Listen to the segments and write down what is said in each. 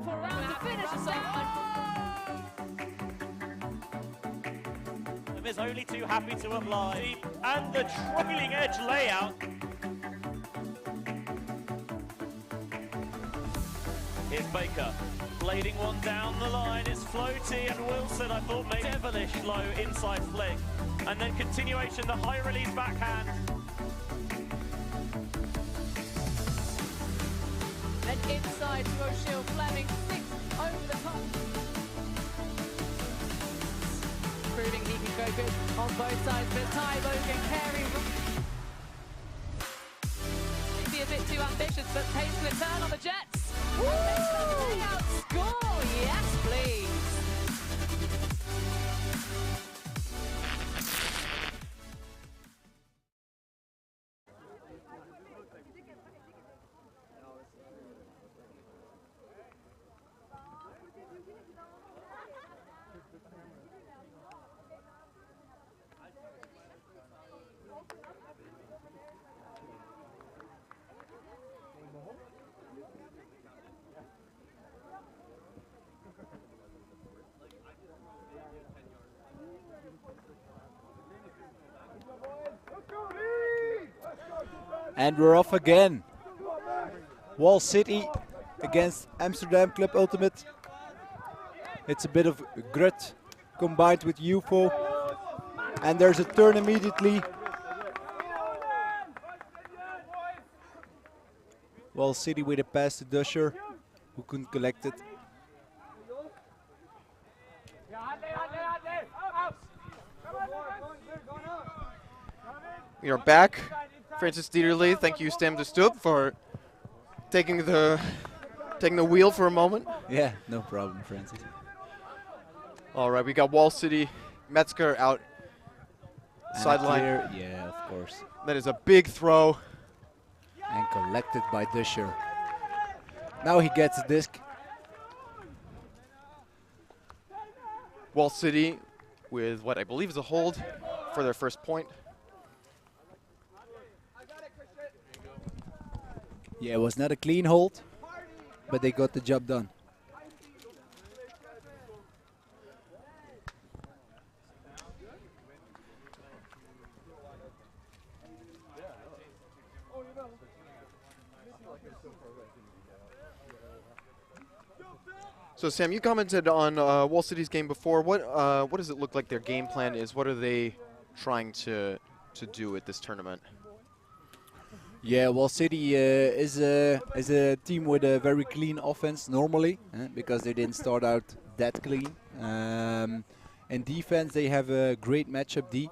beautiful round to finish us off. And is only too happy to apply. And the trailing edge layout. Here's Baker. Blading one down the line, it's floaty, and Wilson, I thought, made devilish low inside flick. And then continuation, the high release backhand. And inside to O'Shea Fleming, 6 over the top. Proving he can go good on both sides, but Ty Logan carry. Maybe a bit too ambitious, but Paisley turn on the Jets. Woo! Layout score, yes please. And we're off again. Wall City against Amsterdam Club Ultimate. It's a bit of grit combined with UFO. And there's a turn immediately. Wall City with a pass to Dusher, who couldn't collect it. We are back. Francis Dieterle, thank you, Stem de Stoop, for taking the wheel for a moment. Yeah, no problem, Francis. All right, we got Wall City, Metzger out sideline. Yeah, of course. That is a big throw. And collected by Dusher. Now he gets a disc. Wall City with what I believe is a hold for their first point. Yeah, it was not a clean hold, but they got the job done. So Sam, you commented on Wall City's game before. What does it look like their game plan is? What are they trying to do at this tournament? Yeah, Wall City is a team with a very clean offense normally, because they didn't start out that clean. In defense, they have a great matchup D.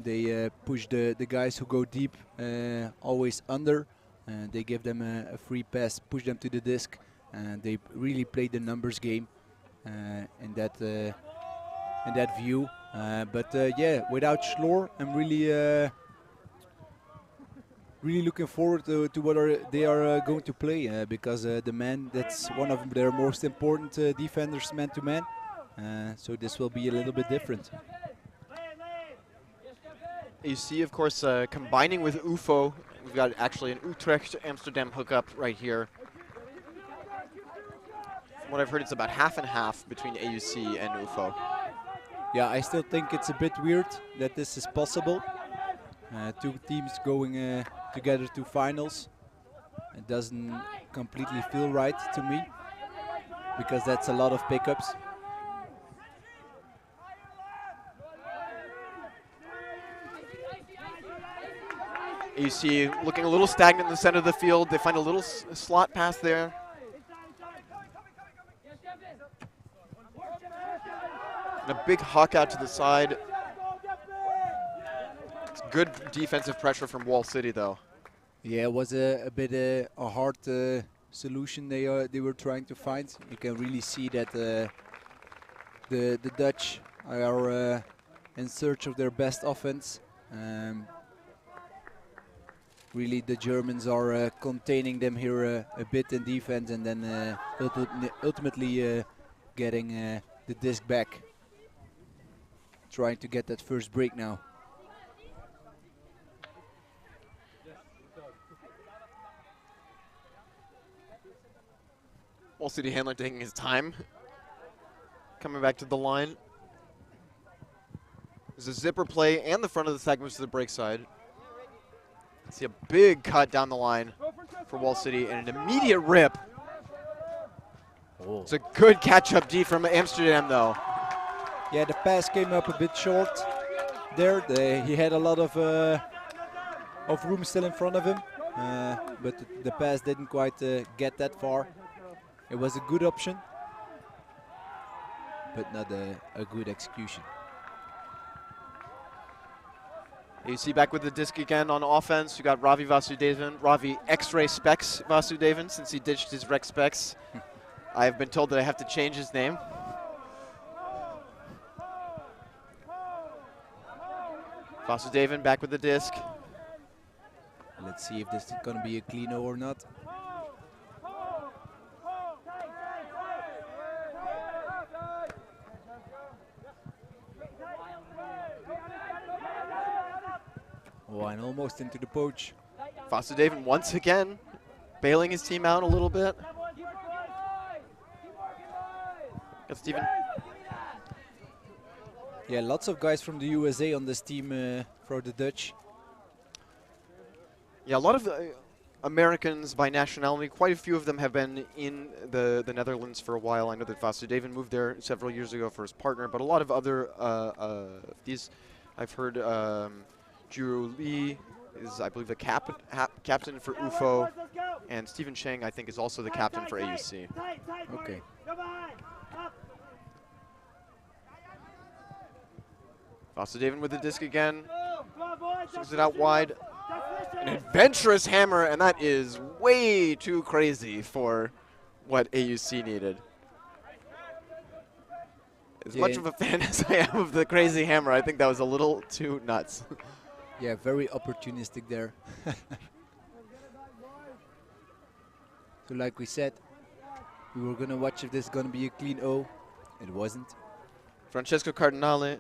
They push the guys who go deep always under. They give them a free pass, push them to the disc, and they really play the numbers game in that view. But yeah, without Schlor, I'm really looking forward to what they are going to play, because the man, that's one of their most important defenders man to man. So this will be a little bit different. AUC, of course, combining with UFO. We've got actually an Utrecht-Amsterdam hookup right here. From what I've heard, it's about half and half between AUC and UFO. Yeah, I still think it's a bit weird that this is possible. Two teams going together to finals. It doesn't completely feel right to me, because that's a lot of pickups. AUC looking a little stagnant in the center of the field. They find a little slot pass there. And a big hawk out to the side. It's good defensive pressure from Wall City, though. Yeah, it was a bit a hard solution they were trying to find. You can really see that the Dutch are in search of their best offense. Really, the Germans are containing them here a bit in defense, and then ultimately getting the disc back. Trying to get that first break now. Wall City handler taking his time. Coming back to the line. There's a zipper play and the front of the stack moves to the break side. See a big cut down the line for Wall City and an immediate rip. Oh. It's a good catch-up D from Amsterdam, though. Yeah, the pass came up a bit short there. He had a lot of room still in front of him, but the pass didn't quite get that far. It was a good option, but not a good execution. AUC back with the disc again on offense. You got Ravi Vasudevan. Ravi X-Ray Specs Vasudevan, since he ditched his Rec Specs. I have been told that I have to change his name. Vasudevan back with the disc. Let's see if this is going to be a clean O or not. Oh, and almost into the poach. Vasudevan once again bailing his team out a little bit. Got Steven. Yeah, lots of guys from the USA on this team for the Dutch. Yeah, a lot of Americans by nationality. Quite a few of them have been in the Netherlands for a while. I know that Vasudevan moved there several years ago for his partner, but a lot of other these, I've heard Juru Lee is, I believe, the captain for UFO, and Stephen Cheng, I think, is also the captain for AUC. Okay. Vasudevan with the disc again. Swings it out wide. An adventurous hammer, and that is way too crazy for what AUC needed. As much of a fan as I am of the crazy hammer, I think that was a little too nuts. Yeah, very opportunistic there. So like we said, we were going to watch if this is going to be a clean O. It wasn't. Francesco Cardinale,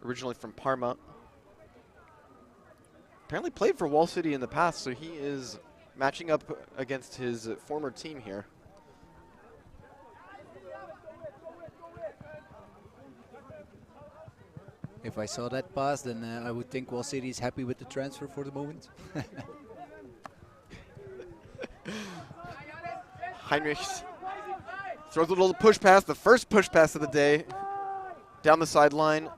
originally from Parma. Apparently played for Wall City in the past, so he is matching up against his former team here. If I saw that pass, then I would think Wall City is happy with the transfer for the moment. Heinrich throws a little push pass, the first push pass of the day, down the sideline.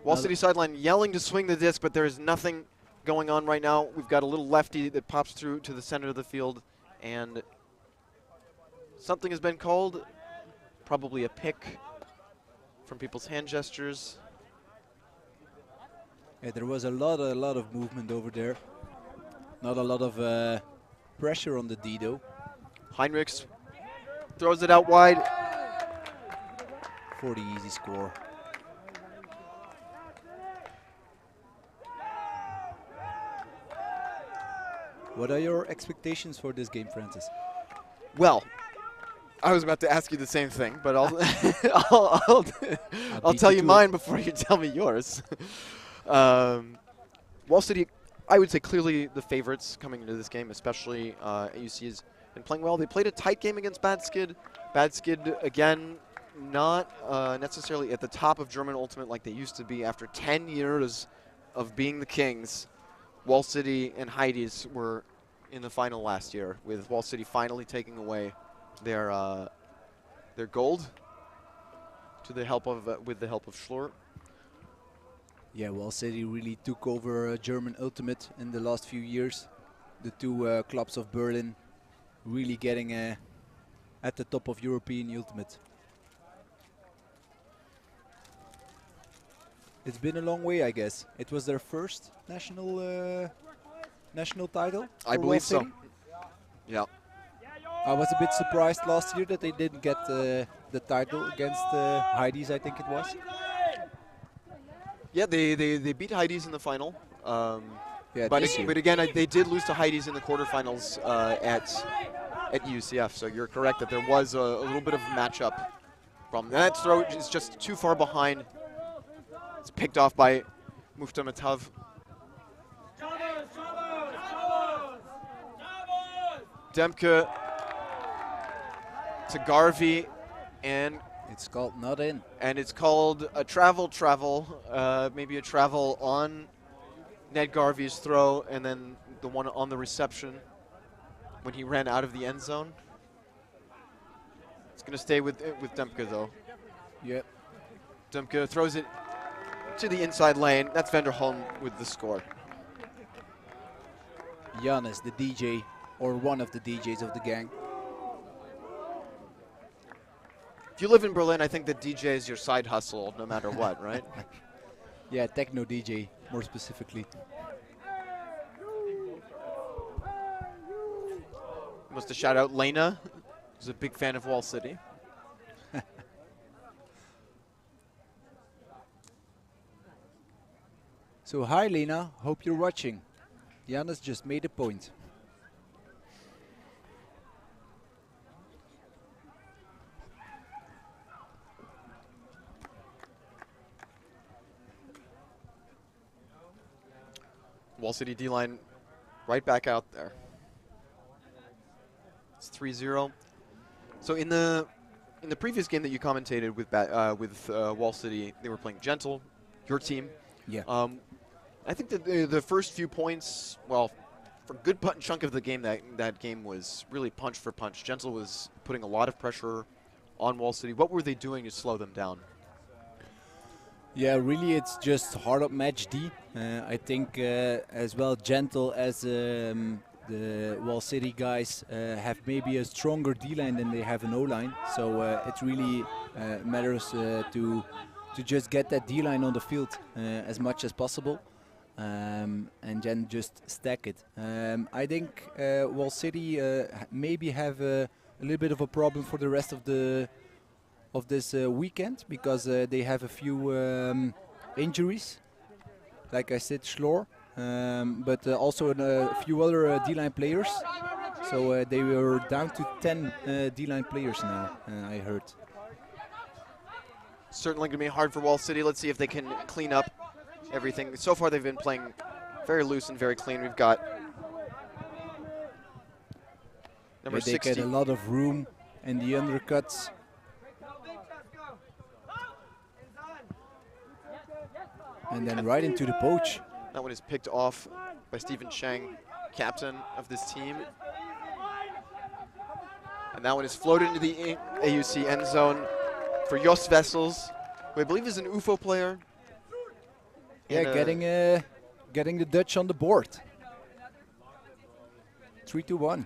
Wall City sideline yelling to swing the disc, but there is nothing going on right now. We've got a little lefty that pops through to the center of the field, and something has been called. Probably a pick from people's hand gestures. Yeah, there was a lot of movement over there. Not a lot of pressure on the D though. Heinrichs throws it out wide. For the easy score. What are your expectations for this game, Francis? Well, I was about to ask you the same thing, but I'll I'll tell you mine before you tell me yours. Wall City, I would say clearly the favorites coming into this game, especially AUC has been playing well. They played a tight game against Bad Skid. Bad Skid, again, not necessarily at the top of German Ultimate like they used to be after 10 years of being the kings. Wall City and Heidi's were in the final last year, with Wall City finally taking away their gold to the help of with the help of Schlor. Yeah, Wall City really took over German Ultimate in the last few years. The two clubs of Berlin really getting at the top of European Ultimate. It's been a long way, I guess. It was their first national title. I believe so. Yeah. I was a bit surprised last year that they didn't get the title against Heidi's, I think it was. Yeah, they beat Heidi's in the final. Yeah, but again, they did lose to Heidi's in the quarterfinals at EUCF. So you're correct that there was a little bit of a matchup problem. That throw is just too far behind. It's picked off by Mufta Matav. Demke to Garvey, and it's called not in. And it's called a travel, maybe a travel on Ned Garvey's throw, and then the one on the reception when he ran out of the end zone. It's going to stay with Demke, though. Yep. Demke throws it to the inside lane. That's Vanderholm with the score. Janus, the DJ, or one of the DJs of the gang. If you live in Berlin, I think the DJ is your side hustle no matter what, right? Yeah, techno DJ, more specifically. Must have shout out Lena, who's a big fan of Wall City. So hi Lena, hope you're watching. Janus just made a point. Wall City D-line right back out there. It's 3-0. So in the previous game that you commentated with Wall City, they were playing Gentle, your team. Yeah. I think that the first few points, well, for a good chunk of the game, that game was really punch for punch. Gentle was putting a lot of pressure on Wall City. What were they doing to slow them down? Yeah, really, it's just hard up match D. I think as well Gentle as the Wall City guys have maybe a stronger D-line than they have an O-line. So it really matters to just get that D-line on the field as much as possible. And then just stack it. I think Wall City maybe have a little bit of a problem for the rest of this weekend because they have a few injuries. Like I said, Schlor, but also a few other D-line players. So they were down to 10 D-line players now, I heard. Certainly going to be hard for Wall City. Let's see if they can clean up everything. So far they've been playing very loose and very clean. We've got number 60. They get a lot of room in the undercuts. And then right into the poach. That one is picked off by Stephen Chang, captain of this team. And that one is floated into the AUC end zone for Jos Vessels, who I believe is an UFO player. Yeah, getting the Dutch on the board. 3-1.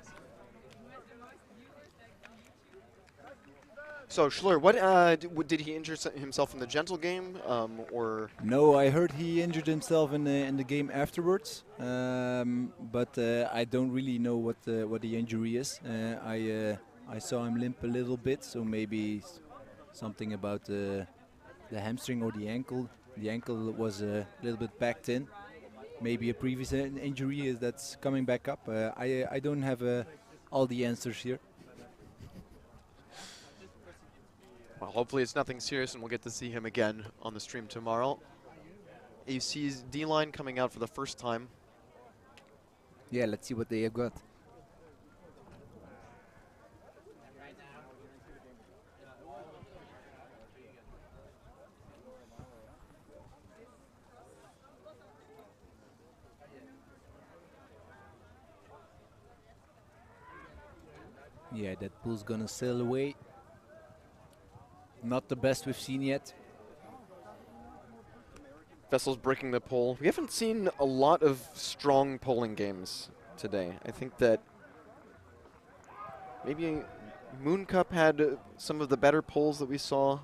So Schlur, what did he injure himself in the Gentle game, or? No, I heard he injured himself in the game afterwards, but I don't really know what the injury is. I saw him limp a little bit, so maybe something about the hamstring or the ankle. The ankle was a little bit backed in. Maybe a previous injury that's coming back up. I don't have all the answers here. Well, hopefully it's nothing serious and we'll get to see him again on the stream tomorrow. AUC's D-line coming out for the first time. Yeah, let's see what they have got. Yeah, that pool's gonna sail away. Not the best we've seen yet. Vessels breaking the pole. We haven't seen a lot of strong polling games today. I think that maybe Moon Cup had some of the better polls that we saw.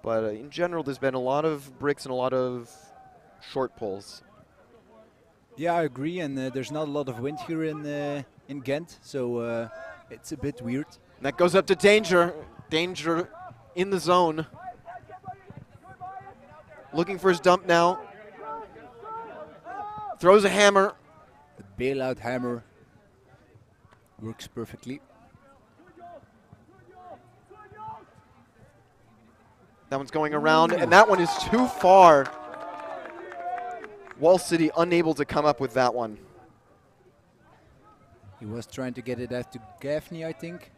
But in general, there's been a lot of bricks and a lot of short polls. Yeah, I agree. And there's not a lot of wind here in Ghent. So it's a bit weird. And that goes up to Danger. Danger in the zone. Looking for his dump now. Throws a hammer. The bailout hammer works perfectly. That one's going around, and that one is too far. Wall City unable to come up with that one. He was trying to get it out to Gaffney, I think.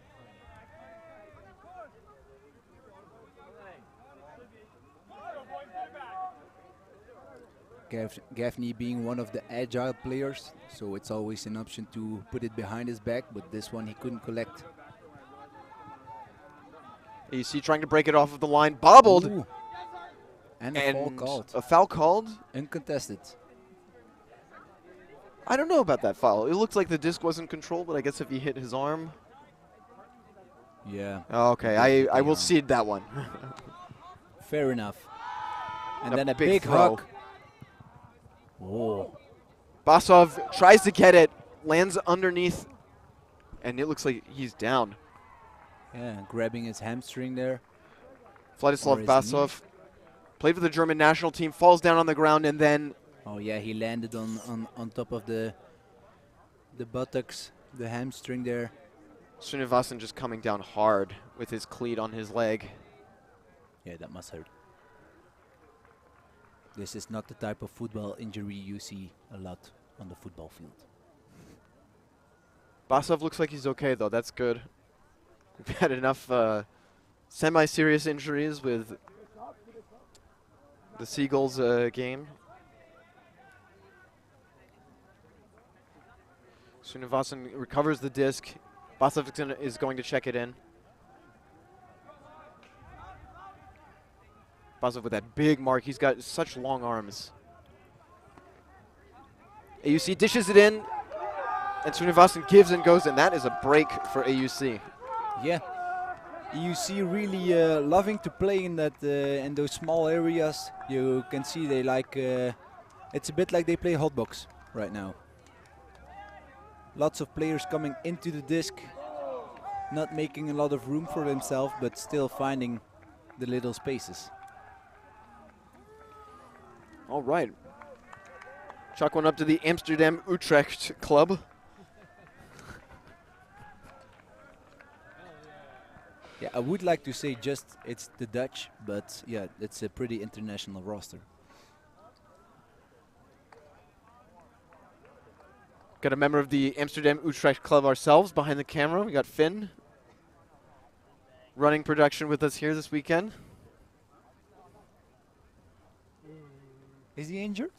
Gaffney being one of the agile players, so it's always an option to put it behind his back, but this one he couldn't collect. AUC trying to break it off of the line, bobbled. Ooh. And a foul called. A foul called? Uncontested. I don't know about that foul. It looked like the disc wasn't controlled, but I guess if he hit his arm. Yeah. Okay, I will cede that one. Fair enough. And A then a big big throw. hug. Whoa. Basov tries to get it, lands underneath, and it looks like he's down. Yeah, grabbing his hamstring there. Vladislav Basov played for the German national team, falls down on the ground, and then... Oh yeah, he landed on top of the buttocks, the hamstring there. Srinivasan just coming down hard with his cleat on his leg. Yeah, that must hurt. This is not the type of football injury you see a lot on the football field. Basov looks like he's okay, though. That's good. We've had enough semi-serious injuries with the Seagulls game. Srinivasan recovers the disc. Basov is going to check it in. Basov with that big mark. He's got such long arms. AUC dishes it in, and Srinivasan gives and goes, and that is a break for AUC. Yeah, EUC really loving to play in that in those small areas. You can see they like. It's a bit like they play hotbox right now. Lots of players coming into the disc, not making a lot of room for themselves, but still finding the little spaces. All right. Chuck one up to the Amsterdam Utrecht club. Yeah, I would like to say just it's the Dutch, but yeah, it's a pretty international roster. Got a member of the Amsterdam Utrecht club ourselves behind the camera. We got Finn running production with us here this weekend. Is he injured?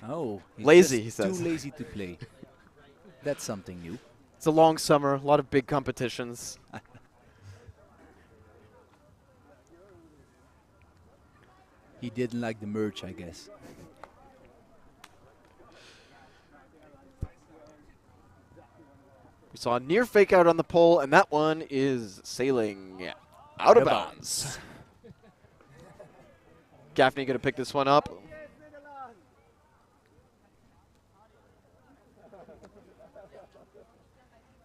Oh, he's Lazy, he just says. too lazy to play. That's something new. It's a long summer, a lot of big competitions. He didn't like the merch, I guess. We saw a near fake out on the pole, and that one is sailing out of bounds. Gaffney going to pick this one up.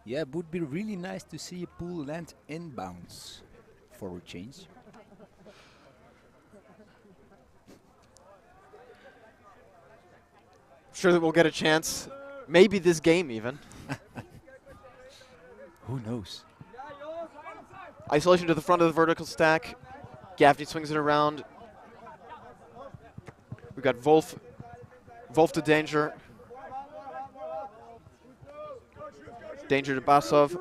Yeah, it would be really nice to see a pool land inbounds for a change. Sure that we'll get a chance. Maybe this game even. Who knows? Isolation to the front of the vertical stack. Gaffney swings it around. We've got Wolf. Wolf to Danger. Danger to Basov.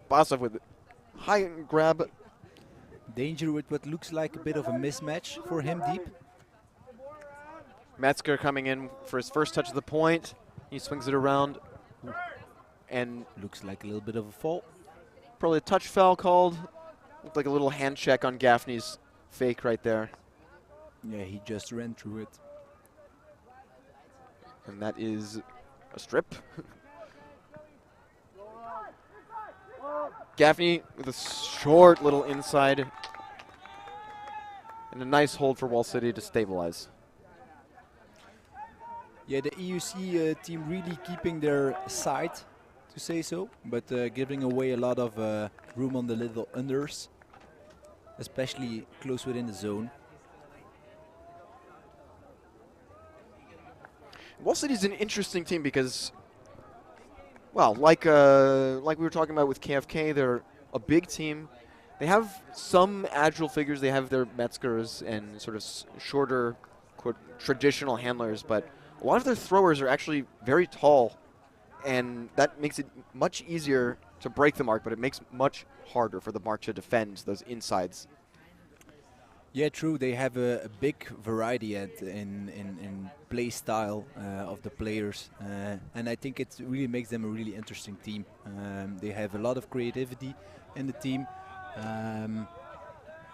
Basov with high grab. Danger with what looks like a bit of a mismatch for him deep. Metzger coming in for his first touch of the point. He swings it around. And looks like a little bit of a fault. Probably a touch foul called. Looked like a little hand check on Gaffney's fake right there. Yeah, he just ran through it. And that is a strip. Gaffney with a short little inside. And a nice hold for Wall City to stabilize. Yeah, the EUC team really keeping their side, to say so, but giving away a lot of room on the little unders, especially close within the zone. Wall City's an interesting team because, well, like we were talking about with KFK, they're a big team. They have some agile figures. They have their Metzgers and sort of shorter, quote, traditional handlers, but a lot of their throwers are actually very tall, and that makes it much easier to break the mark, but it makes it much harder for the mark to defend those insides. Yeah, true. They have a big variety in play style of the players, and I think it really makes them a really interesting team. They have a lot of creativity in the team.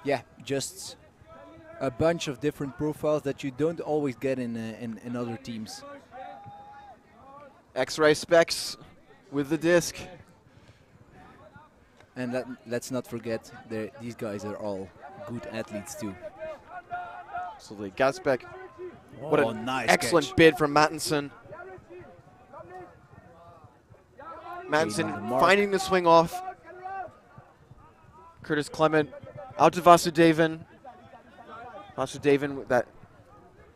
Yeah, just a bunch of different profiles that you don't always get in other teams. X-ray specs with the disc. And let's not forget, these guys are all good athletes too. Absolutely. Gaspek. What an nice excellent catch. bid from Mattinson. Mattinson finding the swing off. Curtis Clement out to Vasudevan. Vasudevan with that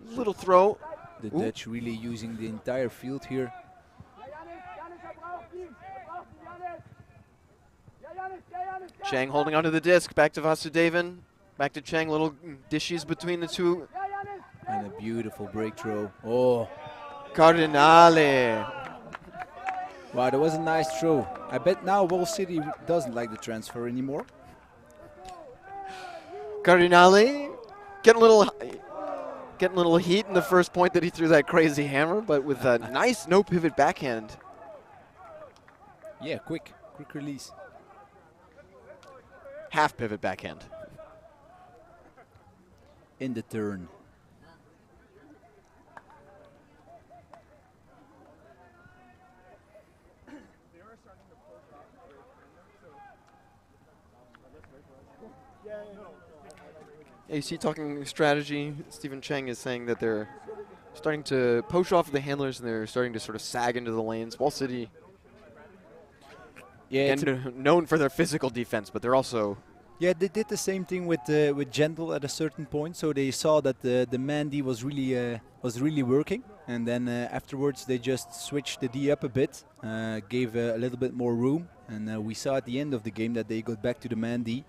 little throw. The Dutch really using the entire field here. Chang holding onto the disc. Back to Vasudevan. Back to Chang. Little dishes between the two. And a beautiful break throw. Oh. Cardinale. Wow, that was a nice throw. I bet now Wall City doesn't like the transfer anymore. Cardinale getting a little heat in the first point that he threw that crazy hammer, but with a nice no pivot backhand. Yeah, quick release. Half pivot backhand. In the turn. AUC talking strategy. Stephen Cheng is saying that they're starting to poach off the handlers and they're starting to sort of sag into the lanes. Wall City, yeah, known for their physical defense, but they're also... Yeah, they did the same thing with Gentle at a certain point. So they saw that the man D was really working, and then afterwards they just switched the D up a bit, gave a little bit more room, and we saw at the end of the game that they got back to the man D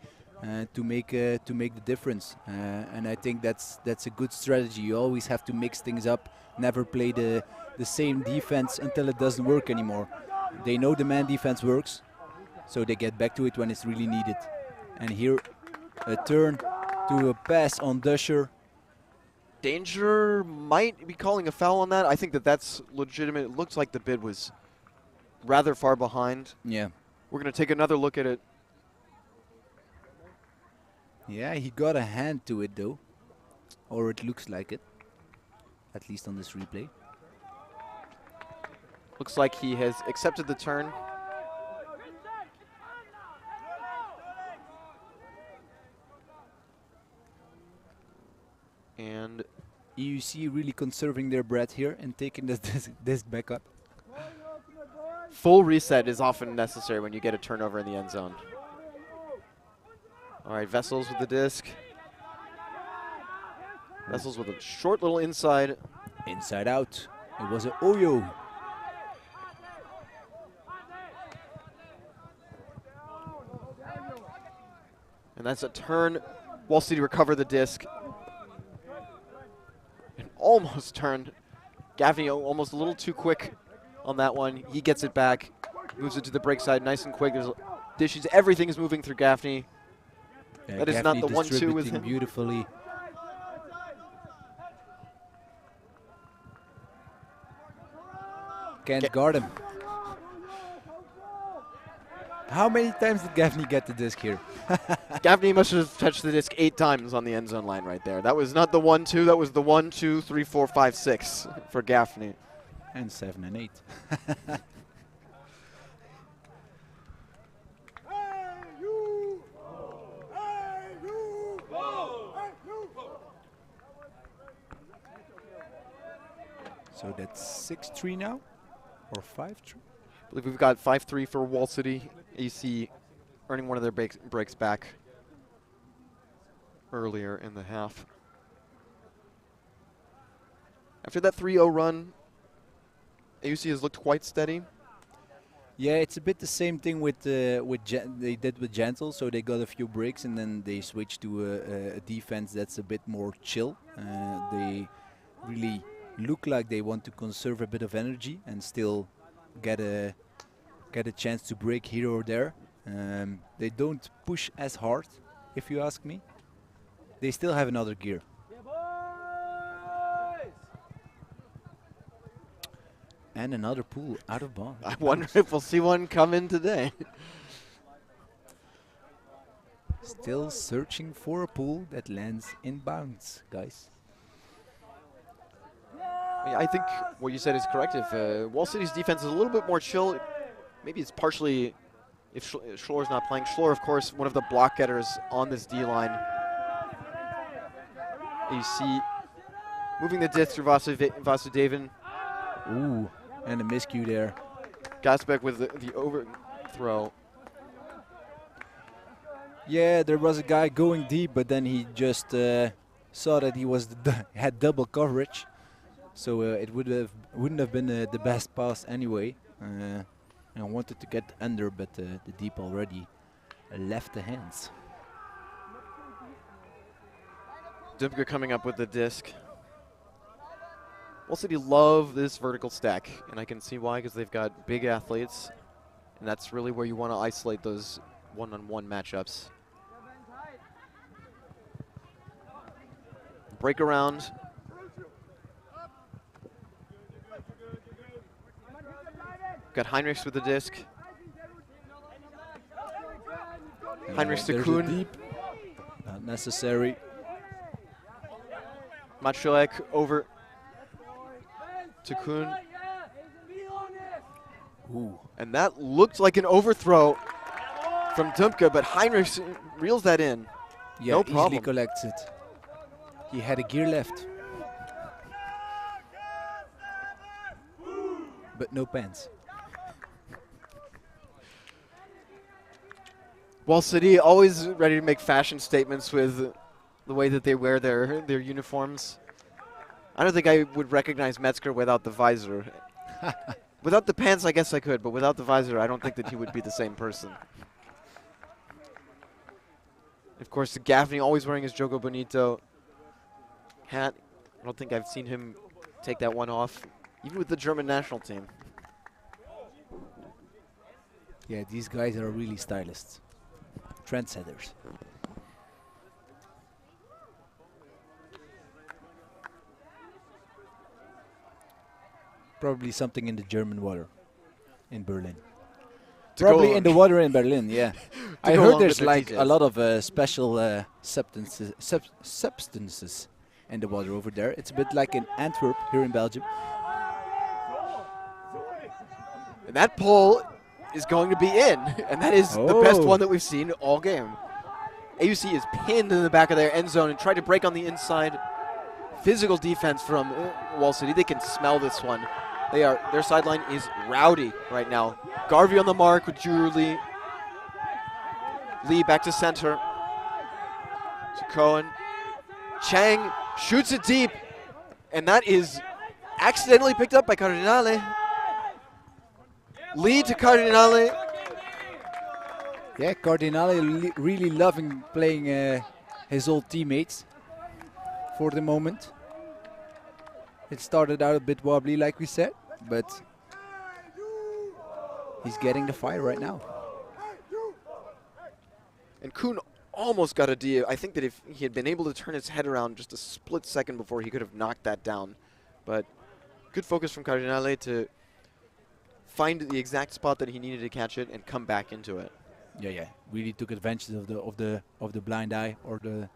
to make the difference. And I think that's a good strategy. You always have to mix things up, never play the same defense until it doesn't work anymore. They know the man defense works, so they get back to it when it's really needed. And here, a turn to a pass on Dusher. Danger might be calling a foul on that. I think that's legitimate. It looks like the bid was rather far behind. Yeah. We're going to take another look at it. Yeah, he got a hand to it though. Or it looks like it. At least on this replay. Looks like he has accepted the turn. And EUC really conserving their breath here and taking this disc back up. Full reset is often necessary when you get a turnover in the end zone. All right, Vessels with the disc. Vessels with a short little inside. Inside out. It was a Oyo. And that's a turn. Wall City recover the disc. And almost turned. Gaffney almost a little too quick on that one. He gets it back. Moves it to the break side nice and quick. There's dishes. Everything is moving through Gaffney. Yeah, that is not the 1-2 with him. Beautifully. Can't guard him. How many times did Gaffney get the disc here? Gaffney must have touched the disc 8 times on the end zone line right there. That was not the 1-2. That was the 1, 2, 3, 4, 5, 6 for Gaffney. And 7 and 8. So that's 6-3 now, or 5-3? I believe we've got 5-3 for Wall City. AC earning one of their breaks back earlier in the half. After that 3-0 run, AUC has looked quite steady. Yeah, it's a bit the same thing with they did with Gentle. So they got a few breaks and then they switched to a defense that's a bit more chill. They really look like they want to conserve a bit of energy and still get a chance to break here or there. They don't push as hard, if you ask me. They still have another gear. And another pool out of bounds. I wonder if we'll see one come in today. Still searching for a pool that lands in bounds, guys. Yeah, I think what you said is correct. If Wall City's defense is a little bit more chill, maybe it's partially if Schlor's not playing. Schlor, of course, one of the block getters on this D-line. You see moving the disc through Vasudevan. Ooh, and a miscue there. Gasbeck with the overthrow. Yeah, there was a guy going deep, but then he just saw that he was had double coverage, so it wouldn't have been the best pass anyway. I wanted to get under, but the deep already left the hands. Dubke coming up with the disc. Wall City love this vertical stack, and I can see why, because they've got big athletes, and that's really where you want to isolate those one-on-one matchups. Break around. Got Heinrichs with the disc. Heinrichs to Kuhn. Deep. Not necessary. Matschulek over to Kuhn. Ooh. And that looked like an overthrow from Dumke, but Heinrichs reels that in. Yeah, no easily problem. collects it. He had a gear left. But no pants. Wall City always ready to make fashion statements with the way that they wear their uniforms. I don't think I would recognize Metzger without the visor. Without the pants, I guess I could, but without the visor, I don't think that he would be the same person. Of course, Gaffney always wearing his Jogo Bonito hat. I don't think I've seen him take that one off, even with the German national team. Yeah, these guys are really stylists. Trendsetters. Probably something in the German water in Berlin. Probably in the water in Berlin, yeah. I heard there's like a lot of special substances in the water over there. It's a bit like in Antwerp here in Belgium. And that pole is going to be in, and that is the best one that we've seen all game. AUC is pinned in the back of their end zone and tried to break on the inside. Physical defense from Wall City. They can smell this one. Their sideline is rowdy right now. Garvey on the mark with Drew Lee. Lee back to center. To Cohen. Chang shoots it deep, and that is accidentally picked up by Cardinale. Lee to Cardinale. Yeah, Cardinale really loving playing his old teammates for the moment. It started out a bit wobbly, like we said, but he's getting the fire right now. And Kuhn almost got a D. I think that if he had been able to turn his head around just a split second before, he could have knocked that down. But good focus from Cardinale to find the exact spot that he needed to catch it and come back into it. Yeah. Really took advantage of the blind eye, or the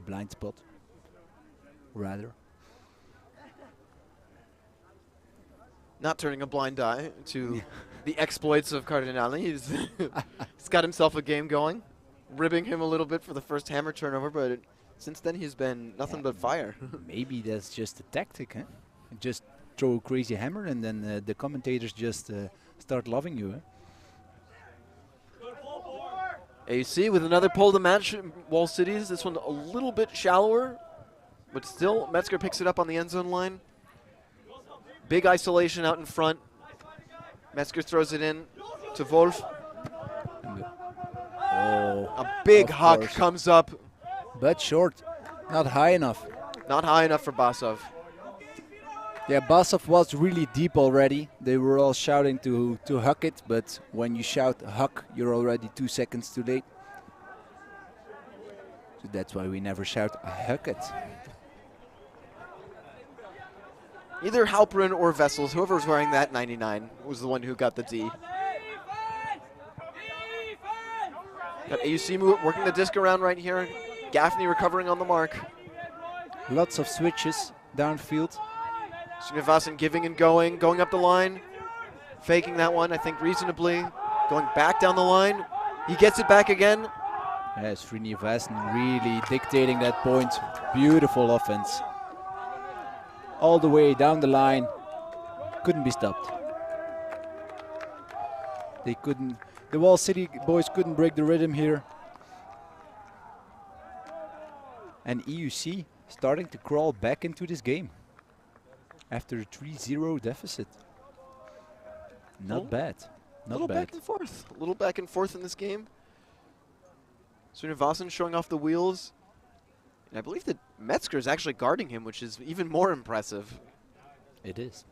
blind spot, rather. Not turning a blind eye to the exploits of Cardinale. He's got himself a game going, ribbing him a little bit for the first hammer turnover, but since then he's been nothing but fire. Maybe that's just a tactic, huh? Just throw a crazy hammer and then the commentators just start loving you, huh? AUC with another pole to match Wall Cities. This one a little bit shallower, but still Metzger picks it up on the end zone line. Big isolation out in front. Metzger throws it in to Wolf. A big huck comes up. But short, not high enough. Not high enough for Basov. Yeah, Basov was really deep already. They were all shouting to huck it, but when you shout huck, you're already 2 seconds too late. So that's why we never shout huck it. Either Halperin or Vessels, whoever's wearing that 99, was the one who got the D. Got AUC working the disc around right here. Gaffney recovering on the mark. Lots of switches downfield. Srinivasan giving and going up the line. Faking that one, I think, reasonably. Going back down the line. He gets it back again. Yes, Srinivasan really dictating that point. Beautiful offense. All the way down the line. Couldn't be stopped. They couldn't. The Wall City boys couldn't break the rhythm here. And EUC starting to crawl back into this game after a 3-0 deficit. Not bad. Not little bad. back and forth. A little back and forth in this game. Srinivasan showing off the wheels. And I believe that Metzger is actually guarding him, which is even more impressive. It is.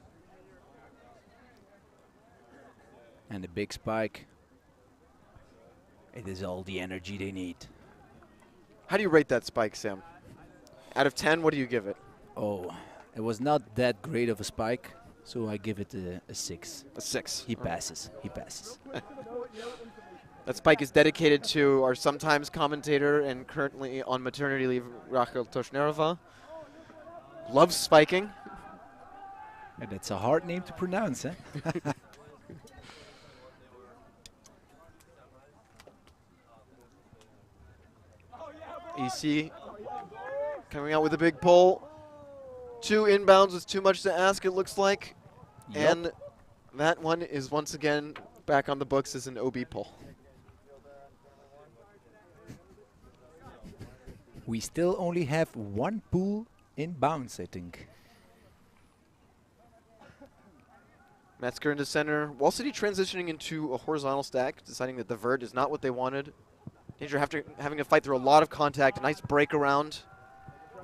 And a big spike. It is all the energy they need. How do you rate that spike, Sam? Out of 10, what do you give it? Oh, it was not that great of a spike, so I give it a 6. A 6. He passes. He passes. That spike is dedicated to our sometimes commentator and currently on maternity leave, Rachel Toshnerova. Loves spiking. And it's a hard name to pronounce, eh? EC coming out with a big pull. 2 inbounds was too much to ask, it looks like. Yep. And that one is once again back on the books as an OB pull. We still only have 1 pool in bounds, I think. Metzger into center. Wall City transitioning into a horizontal stack, deciding that the vert is not what they wanted. Danger after having to fight through a lot of contact. A nice break around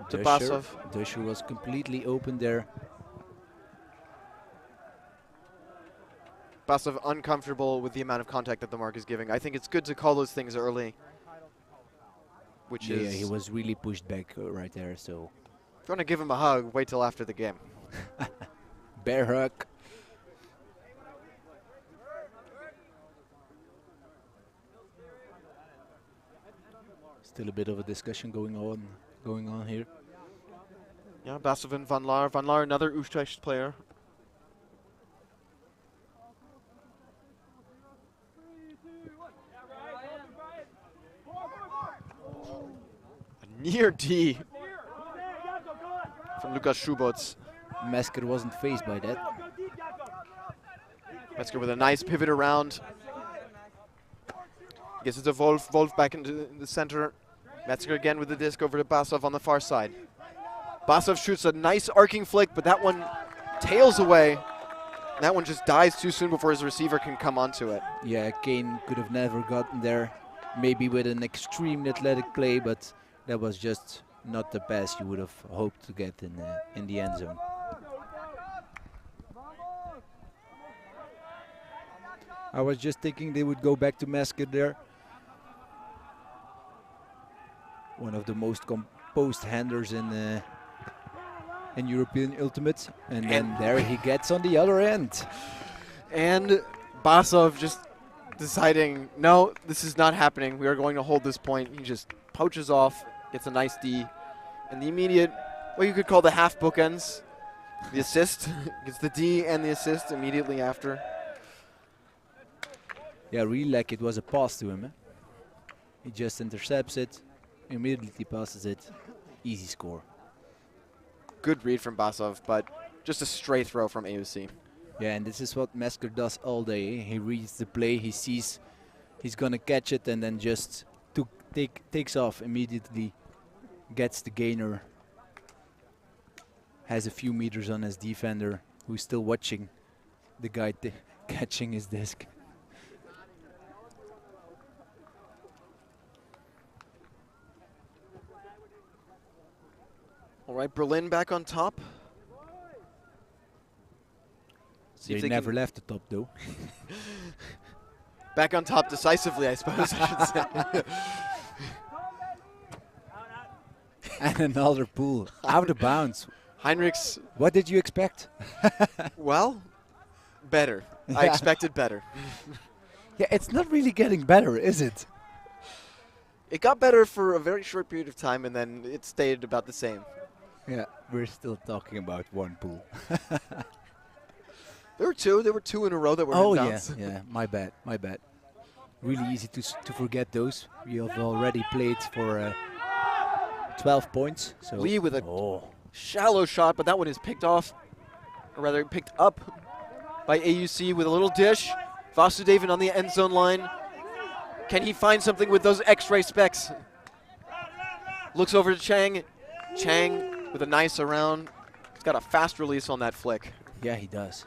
to Basov. Dusher was completely open there. Basov uncomfortable with the amount of contact that the mark is giving. I think it's good to call those things early. Which Yeah, is, he was really pushed back right there, so. if you want to give him a hug, wait till after the game. Bear hug. Still a bit of a discussion going on here. Yeah, Basov and Van Laar. Van Laar, another Utrecht player. A near D from Lukas Schubots. Metzger wasn't phased by that. Metzger with a nice pivot around. I guess it's a Wolf. Wolf back into the center. Metzger again with the disc over to Basov on the far side. Basov shoots a nice arcing flick, but that one tails away. That one just dies too soon before his receiver can come onto it. Yeah, Kane could have never gotten there. Maybe with an extreme athletic play, but that was just not the pass you would have hoped to get in the end zone. I was just thinking they would go back to Metzger there. One of the most composed handlers in European Ultimate. And then there he gets on the other end. And Basov just deciding, no, this is not happening. We are going to hold this point. He just poaches off, gets a nice D. And the immediate, what you could call the half bookends, the assist. Gets the D and the assist immediately after. Yeah, really like it was a pass to him. Eh? He just intercepts it, immediately passes it, easy score. Good read from Basov, but just a stray throw from AUC. Yeah, and this is what Metzger does all day. He reads the play, he sees he's gonna catch it, and then just takes off immediately, gets the gainer, has a few meters on his defender, who's still watching the guy catching his disc. All right, Berlin back on top. See if They they never can left the top though. back on top decisively, I suppose I should say. And another pool. Out of bounds. Heinrichs, What did you expect? well, better. I expected better. Yeah, it's not really getting better, is it? It got better for a very short period of time, and then it stayed about the same. Yeah, we're still talking about one pool. There were two. There were two in a row that were Oh inbounds. yeah, yeah. My bad, my bad. Really easy to forget those. We have already played for 12 points. So Lee with a shallow shot, but that one is picked off, or rather picked up by AUC with a little dish. Vasudevan on the end zone line. Can he find something with those X-ray specs? Looks over to Chang. Chang with a nice around. He's got a fast release on that flick. Yeah, he does.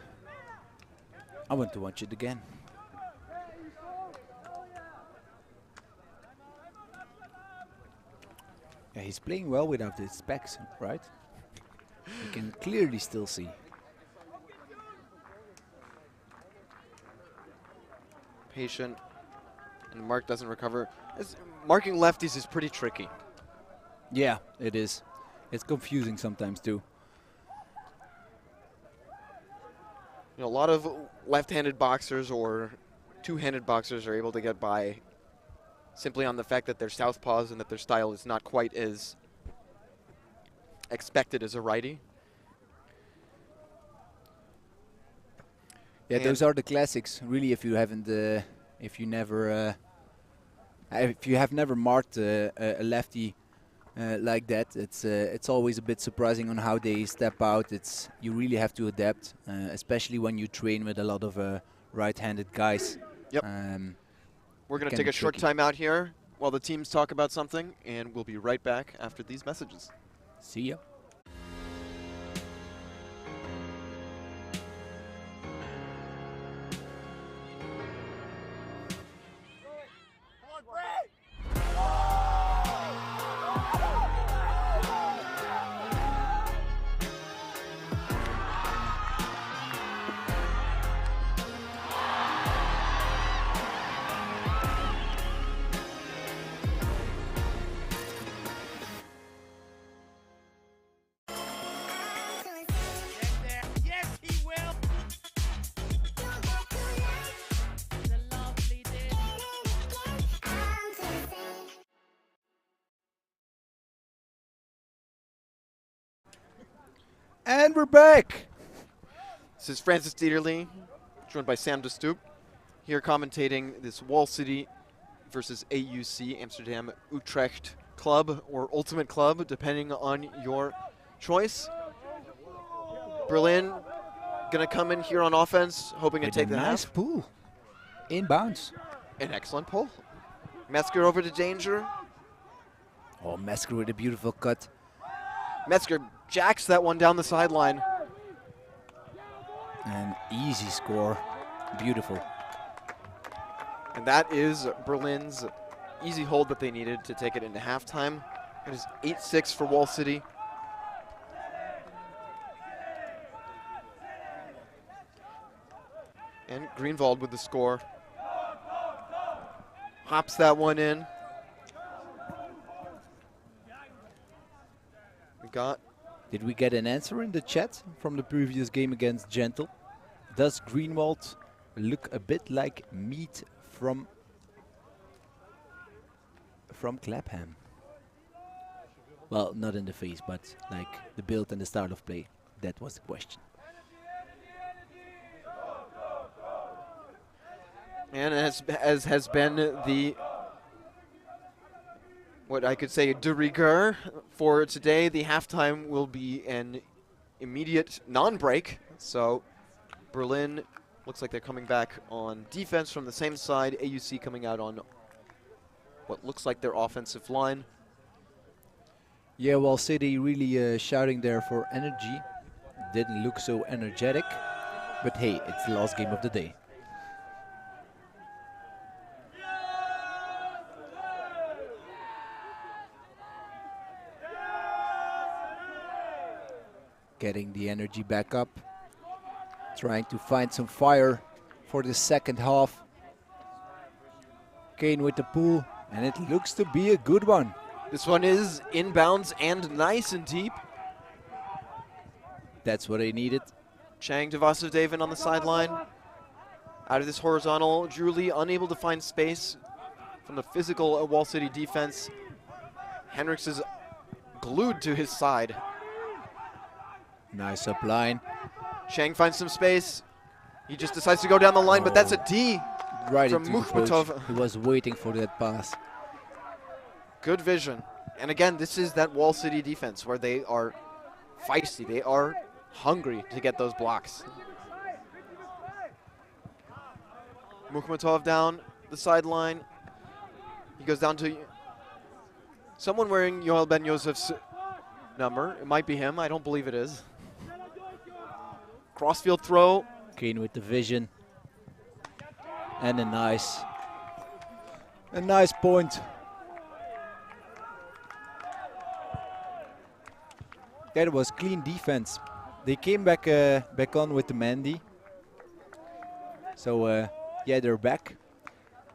I want to watch it again. Yeah, he's playing well without his specs, right? You can clearly still see. Patient, and Mark doesn't recover. Marking lefties is pretty tricky. Yeah, it is. It's confusing sometimes too. You know, a lot of left-handed boxers or two-handed boxers are able to get by simply on the fact that they're southpaws and that their style is not quite as expected as a righty. Yeah, And those are the classics. Really, if you haven't, if you have never marked a lefty like that, it's always a bit surprising on how they step out. You really have to adapt, especially when you train with a lot of right-handed guys. Yep. We're going to take a short time out here while the teams talk about something, and we'll be right back after these messages. See ya. And we're back. This is Francis Dieterle, joined by Sam de Stoop, here commentating this Wall City versus AUC Amsterdam Utrecht Club, or Ultimate Club, depending on your choice. Berlin going to come in here on offense, hoping to take the nice half. pull. Inbounds. An excellent pull. Metzger over to Danger. Oh, Metzger with a beautiful cut. Metzger jacks that one down the sideline. An easy score. Beautiful. And that is Berlin's easy hold that they needed to take it into halftime. It is 8-6 for Wall City. And Greenwald with the score. Hops that one in. Did we get an answer in the chat from the previous game against Gentle? Does Greenwald look a bit like meat from Clapham? Well, not in the face, but like the build and the style of play. That was the question. And as has been the, what I could say, de rigueur for today, the halftime will be an immediate non-break. So Berlin looks like they're coming back on defense from the same side. AUC coming out on what looks like their offensive line. Yeah, well, City really shouting there for energy. Didn't look so energetic. But hey, it's the last game of the day. Getting the energy back up. Trying to find some fire for the second half. Kane with the pull, and it looks to be a good one. This one is inbounds and nice and deep. That's what they needed. Chang to Vasudevan on the sideline. Out of this horizontal, Drew Lee unable to find space from the physical Wall City defense. Hendricks is glued to his side. Nice up line. Chang finds some space. He just decides to go down the line, but that's a D Right from into the poach. Mukhmatov. He was waiting for that pass. Good vision. And again, this is that Wall City defense where they are feisty. They are hungry to get those blocks. Mukhmatov down the sideline. He goes down to someone wearing Yoel Ben Yosef's number. It might be him. I don't believe it is. Crossfield throw. Kane with the vision. And a nice point. That was clean defense. They came back on with the Mandy. So yeah, they're back.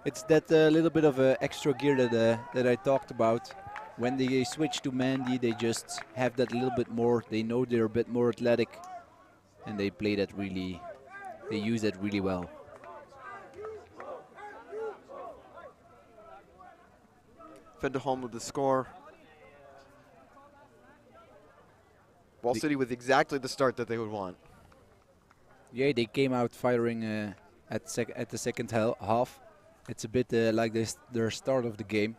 It's that little bit of extra gear that I talked about. When they switch to Mandy, they just have that little bit more. They know they're a bit more athletic, and they play that really. They use that really well. Vanderholm with the score. Wall City with exactly the start that they would want. Yeah, they came out firing at the second half. It's a bit like their start of the game.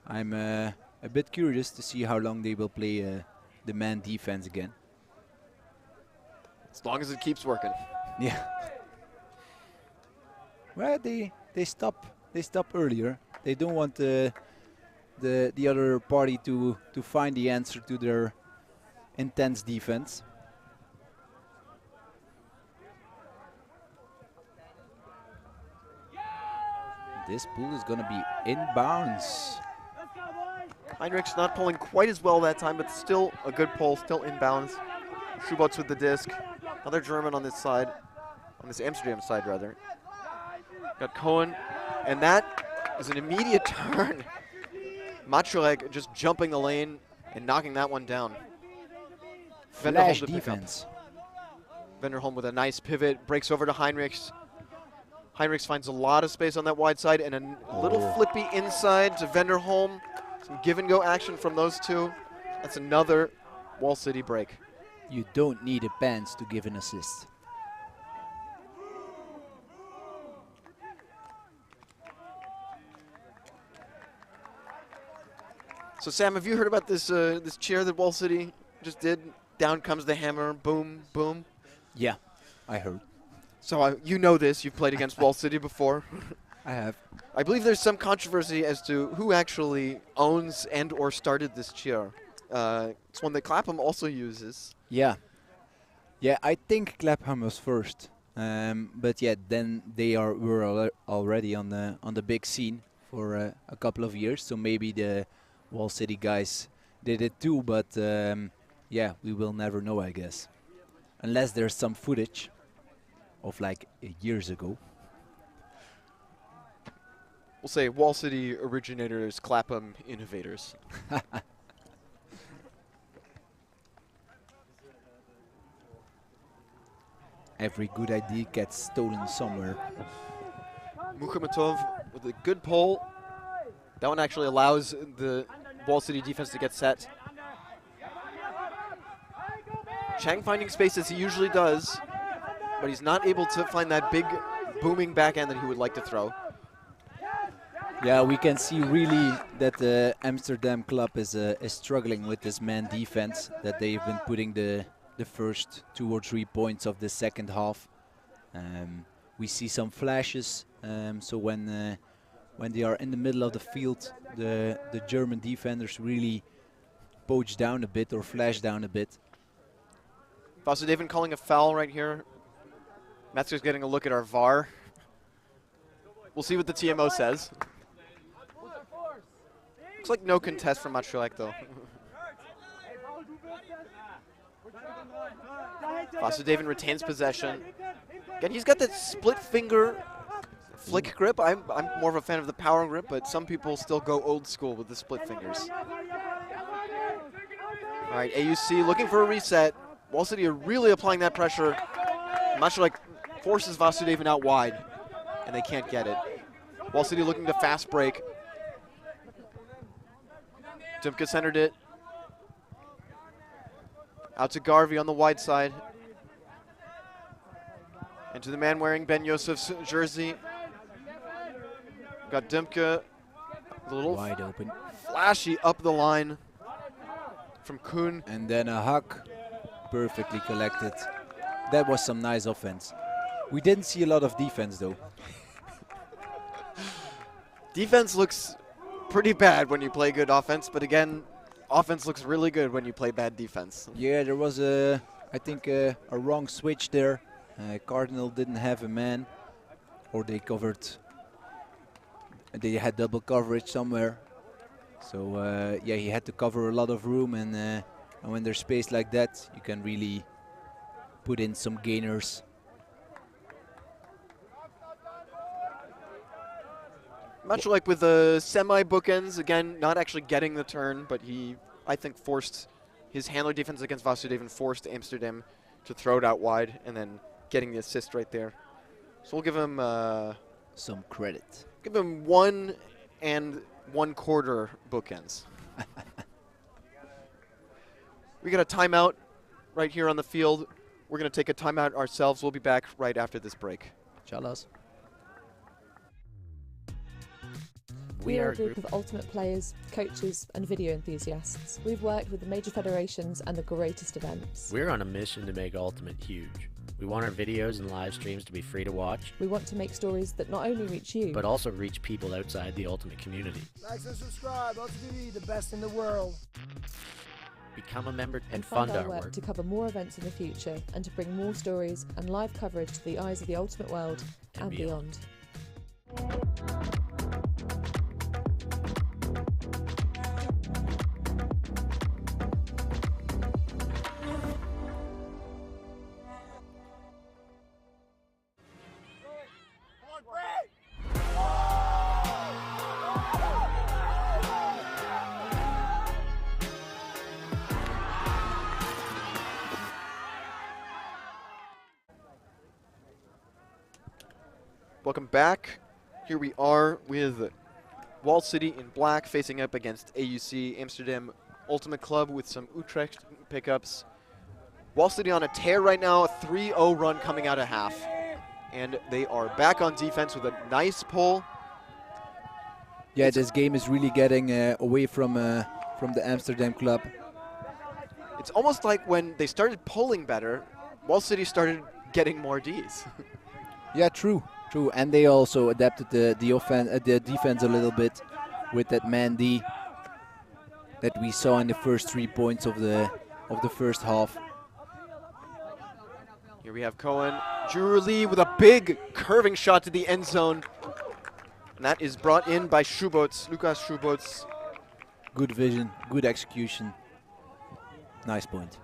I'm a bit curious to see how long they will play the man defense again. As long as it keeps working. Yeah. Well, they stop earlier. They don't want the other party to find the answer to their intense defense. This pool is going to be inbounds. Heinrichs not pulling quite as well that time, but still a good pull, still inbounds. Schubotz with the disc. Another German on this side, on this Amsterdam side rather. Got Cohen, and that is an immediate turn. Maciulek just jumping the lane and knocking that one down. Flash defense. Vanderholm with a nice pivot, breaks over to Heinrichs. Heinrichs finds a lot of space on that wide side and a little flippy inside to Vanderholm. Some give and go action from those two. That's another Wall City break. You don't need a pants to give an assist. So Sam, have you heard about this this cheer that Wall City just did? Down comes the hammer, boom, boom. Yeah, I heard. So you know this, you've played against Wall City before. I have. I believe there's some controversy as to who actually owns and or started this cheer. It's one that Clapham also uses. Yeah. Yeah, I think Clapham was first. But yeah, then they were already on the big scene for a couple of years. So maybe the Wall City guys did it too, but yeah, we will never know, I guess. Unless there's some footage of like years ago. We'll say Wall City originators, Clapham innovators. Every good idea gets stolen somewhere. Mukhmatov with a good pull. That one actually allows the Wall City defense to get set. Chang finding space as he usually does, but he's not able to find that big booming backhand that he would like to throw. Yeah, we can see really that the Amsterdam club is struggling with this man defense, that they've been putting the first 2 or 3 points of the second half. We see some flashes, so when they are in the middle of the field, the German defenders really poach down a bit or flash down a bit. Vasudevan calling a foul right here. Metzger's getting a look at our VAR. We'll see what the TMO says. Looks like no contest from Maciulek though. Vasudevan retains possession. Again, he's got that split finger flick grip. I'm more of a fan of the power grip, but some people still go old school with the split fingers. All right, AUC looking for a reset. Wall City are really applying that pressure. Mashalik forces Vasudevan out wide, and they can't get it. Wall City looking to fast break. Dimka centered it. Out to Garvey on the wide side. And to the man wearing Ben Yosef's jersey. Got Dimka, a little Wide open. flashy up the line from Kuhn. And then a hug, perfectly collected. That was some nice offense. We didn't see a lot of defense though. Defense looks pretty bad when you play good offense, but again, offense looks really good when you play bad defense. Yeah, there was I think a wrong switch there. Cardinal didn't have a man, or they covered. They had double coverage somewhere. So yeah, he had to cover a lot of room, and when there's space like that, you can really put in some gainers. Much like with the semi-bookends, again, not actually getting the turn, but he, I think, forced his handler defense against Vasudevan, forced Amsterdam to throw it out wide, and then getting the assist right there. So we'll give him some credit. Give him 1 1/4 bookends. We got a timeout right here on the field. We're going to take a timeout ourselves. We'll be back right after this break. Chalas. We are a group of ultimate players, coaches and video enthusiasts. We've worked with the major federations and the greatest events. We're on a mission to make Ultimate huge. We want our videos and live streams to be free to watch. We want to make stories that not only reach you, but also reach people outside the Ultimate community. Like and subscribe, ULTI.TV, the best in the world. Become a member and fund fund our work to cover more events in the future and to bring more stories and live coverage to the eyes of the Ultimate world and beyond. Welcome back. Here we are with Wall City in black facing up against AUC Amsterdam Ultimate Club with some Utrecht pickups. Wall City on a tear right now, a 3-0 run coming out of half. And they are back on defense with a nice pull. Yeah, this game is really getting away from the Amsterdam club. It's almost like when they started pulling better, Wall City started getting more Ds. Yeah, true. True, and they also adapted the defense a little bit with that man D that we saw in the first 3 points of the first half. Here we have Cohen, Drew Lee with a big curving shot to the end zone, and that is brought in by Schubots, Lukas Schubots. Good vision, good execution, nice point.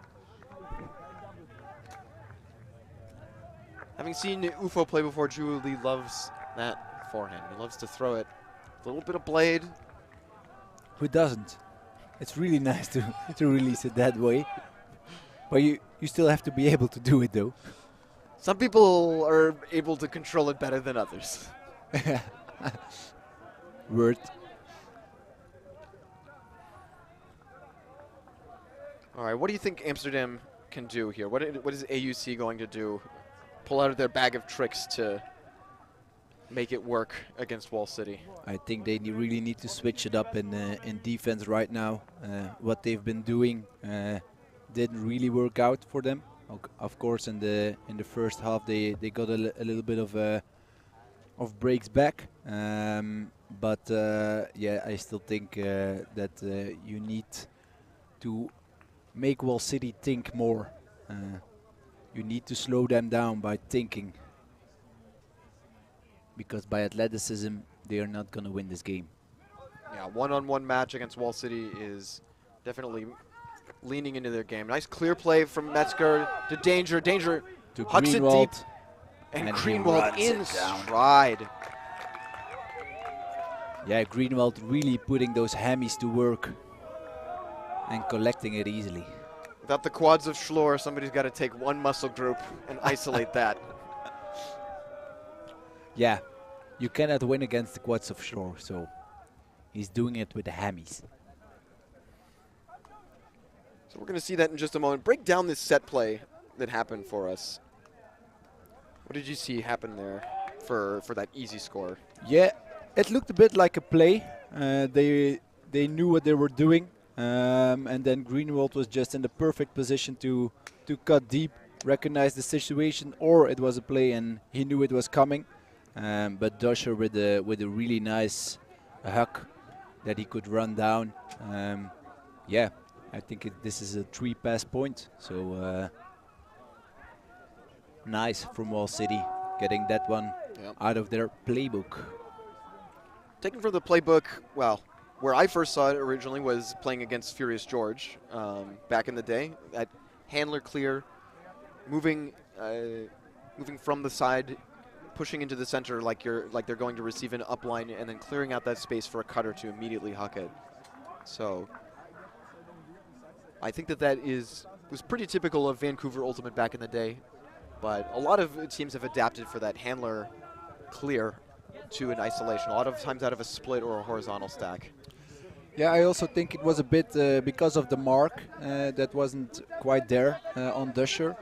Having seen UFO play before, Drew Lee loves that forehand. He loves to throw it. A little bit of blade. Who doesn't? It's really nice to release it that way. But you still have to be able to do it though. Some people are able to control it better than others. Word. All right, what do you think Amsterdam can do here? What is AUC going to do? Pull out of their bag of tricks to make it work against Wall City? I think they really need to switch it up in defense right now. What they've been doing didn't really work out for them. Of course, in the first half they got a little bit of breaks back, but yeah, I still think that you need to make Wall City think more. You need to slow them down by thinking, because by athleticism they are not going to win this game. Yeah, one-on-one match against Wall City is definitely leaning into their game. Nice clear play from Metzger to Danger. Danger To hucks it deep. Greenwald. And he Greenwald runs in it down. stride. Yeah, Greenwald really putting those hammies to work and collecting it easily. Without the quads of Schlor, somebody's got to take one muscle group and isolate that. Yeah, you cannot win against the quads of Schlor, so he's doing it with the hammies. So we're going to see that in just a moment. Break down this set play that happened for us. What did you see happen there for that easy score? Yeah, it looked a bit like a play. They knew what they were doing, and then Greenwald was just in the perfect position to cut deep, recognize the situation, or it was a play and he knew it was coming. But Dusher with a really nice hook that he could run down. Yeah, I think this is a 3-pass point. So nice from Wall City getting that one out of their playbook. Taken from the playbook, well, where I first saw it originally was playing against Furious George back in the day. That handler clear, moving from the side, pushing into the center like they're going to receive an upline, and then clearing out that space for a cutter to immediately huck it. So I think that was pretty typical of Vancouver Ultimate back in the day, but a lot of teams have adapted for that handler clear to an isolation, a lot of times out of a split or a horizontal stack. Yeah, I also think it was a bit because of the mark that wasn't quite there on Dusher.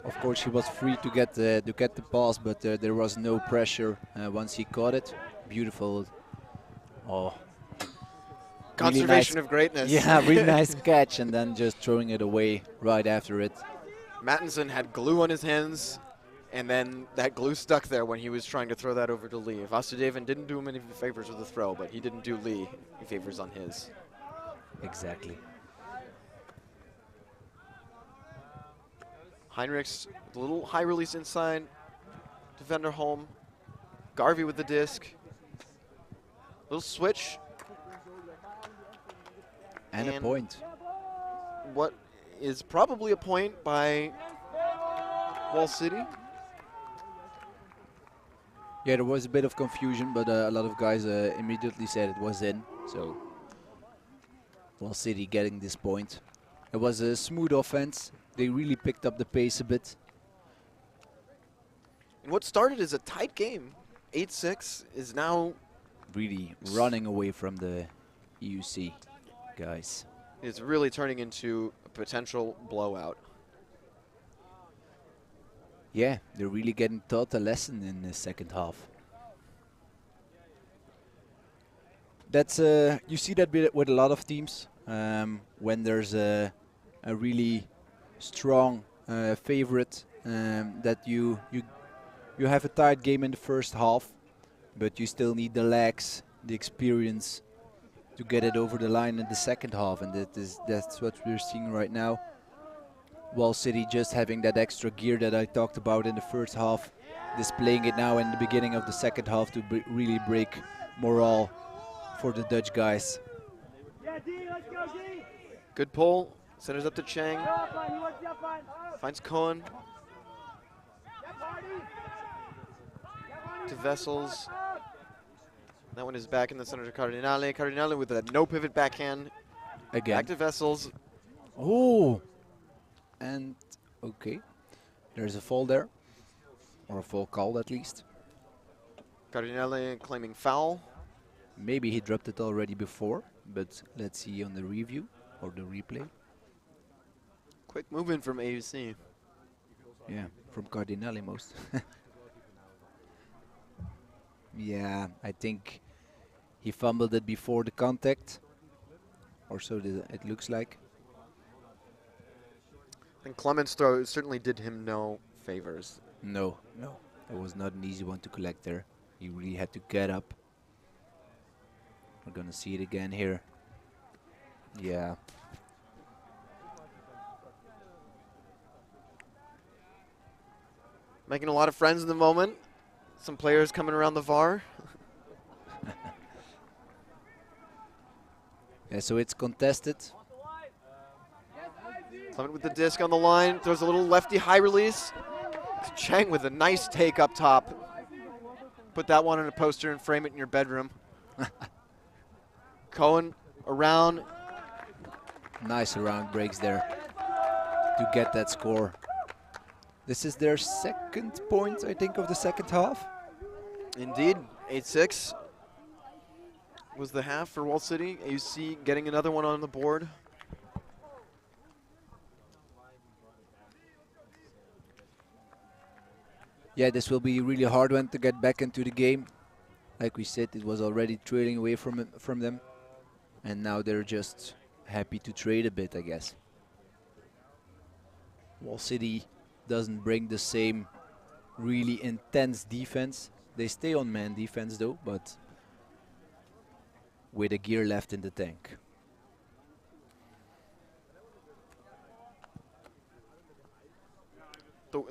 Of course, he was free to get the pass, but there was no pressure once he caught it. Beautiful. Oh, Conservation really nice, of greatness. Yeah, really nice catch, and then just throwing it away right after it. Mattinson had glue on his hands, and then that glue stuck there when he was trying to throw that over to Lee. Vasudevan didn't do him any favors with the throw, but he didn't do Lee any favors on his. Exactly. Heinrichs, a little high release inside. Defender home. Garvey with the disc. Little switch. And a point. What is probably a point by Wall City. Yeah, there was a bit of confusion, but a lot of guys immediately said it was in. So Wall City getting this point. It was a smooth offense. They really picked up the pace a bit. And what started as a tight game, 8-6, is now really running away from the EUC guys. It's really turning into a potential blowout. Yeah, they're really getting taught a lesson in the second half. That's you see that with a lot of teams when there's a really strong favorite that you have a tight game in the first half, but you still need the legs, the experience to get it over the line in the second half, and that's what we're seeing right now. Wall City just having that extra gear that I talked about in the first half, displaying it now in the beginning of the second half to really break morale for the Dutch guys. Good pull, centers up to Chang, finds Cohen, to Vessels. That one is back in the center to Cardinale. Cardinale with a no pivot backhand. Again. Back to Vessels. Oh! And, okay. There's a fall there. Or a fall called at least. Cardinale claiming foul. Maybe he dropped it already before, but let's see on the review or the replay. Quick movement from AUC. Yeah, from Cardinale most. Yeah, I think he fumbled it before the contact, or so it looks like. And Clement's throw certainly did him no favors. No, it was not an easy one to collect there. He really had to get up. We're gonna see it again here. Yeah. Making a lot of friends in the moment. Some players coming around the VAR. Yeah, so it's contested. Clement with the disc on the line, throws a little lefty high release. Chang with a nice take up top. Put that one on a poster and frame it in your bedroom. Cohen around. Nice around breaks there to get that score. This is their second point, I think, of the second half. Indeed, 8-6 was the half for Wall City. AUC getting another one on the board. Yeah, this will be a really hard one to get back into the game. Like we said, it was already trailing away from them. And now they're just happy to trade a bit, I guess. Wall City doesn't bring the same really intense defense. They stay on man defense though, but with a gear left in the tank.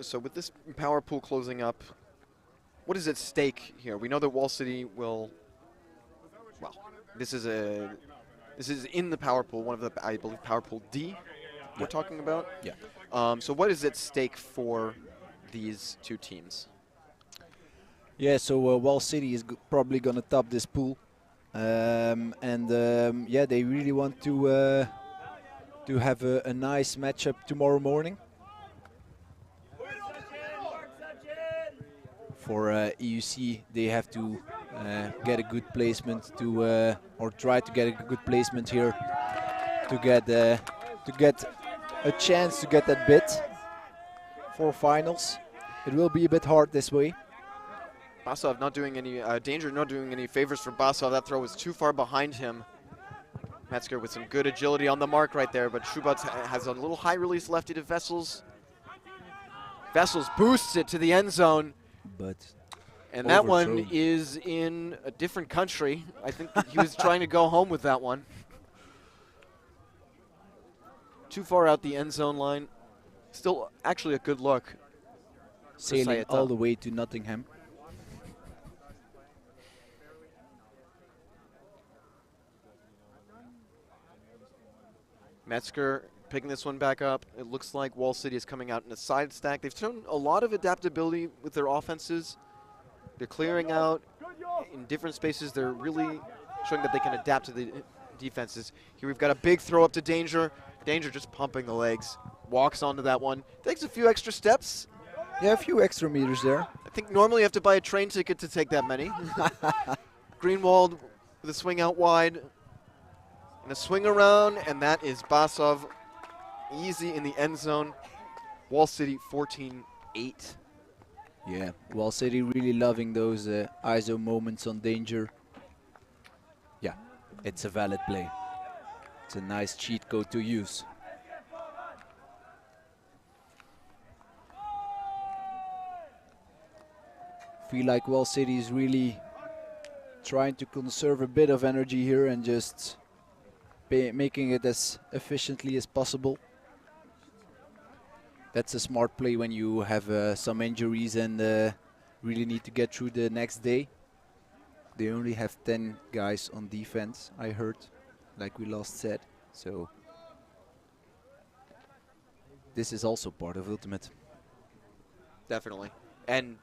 So with this power pool closing up, what is at stake here? We know that Wall City will, well, this is in the power pool, one of the, I believe, power pool D we're talking about. Yeah. So what is at stake for these two teams? Yeah, so Wall City is probably going to top this pool. Yeah, they really want to have a nice matchup tomorrow morning. For EUC, they have to get a good placement to, or try to get a good placement here to get a chance to get that bid for finals. It will be a bit hard this way. Basov not doing any danger, not doing any favors for Basov. That throw was too far behind him. Metzger with some good agility on the mark right there, but Schubatz has a little high release lefty to Vessels. Vessels boosts it to the end zone. And that one is in a different country. I think he was trying to go home with that one. Too far out the end zone line. Still actually a good look. Sailing all the way to Nottingham. Metzger picking this one back up. It looks like Wall City is coming out in a side stack. They've shown a lot of adaptability with their offenses. They're clearing out in different spaces. They're really showing that they can adapt to the defenses. Here we've got a big throw up to Danger. Danger just pumping the legs. Walks onto that one. Takes a few extra steps. Yeah, a few extra meters there. I think normally you have to buy a train ticket to take that many. Greenwald with a swing out wide. And a swing around, and that is Basov easy in the end zone. Wall City 14-8. Yeah, Wall City really loving those ISO moments on Danger. Yeah, it's a valid play. It's a nice cheat code to use. Feel like Wall City is really trying to conserve a bit of energy here and just making it as efficiently as possible. That's a smart play when you have some injuries and really need to get through the next day. They only have 10 guys on defense, I heard, like we last said. So this is also part of Ultimate. Definitely. And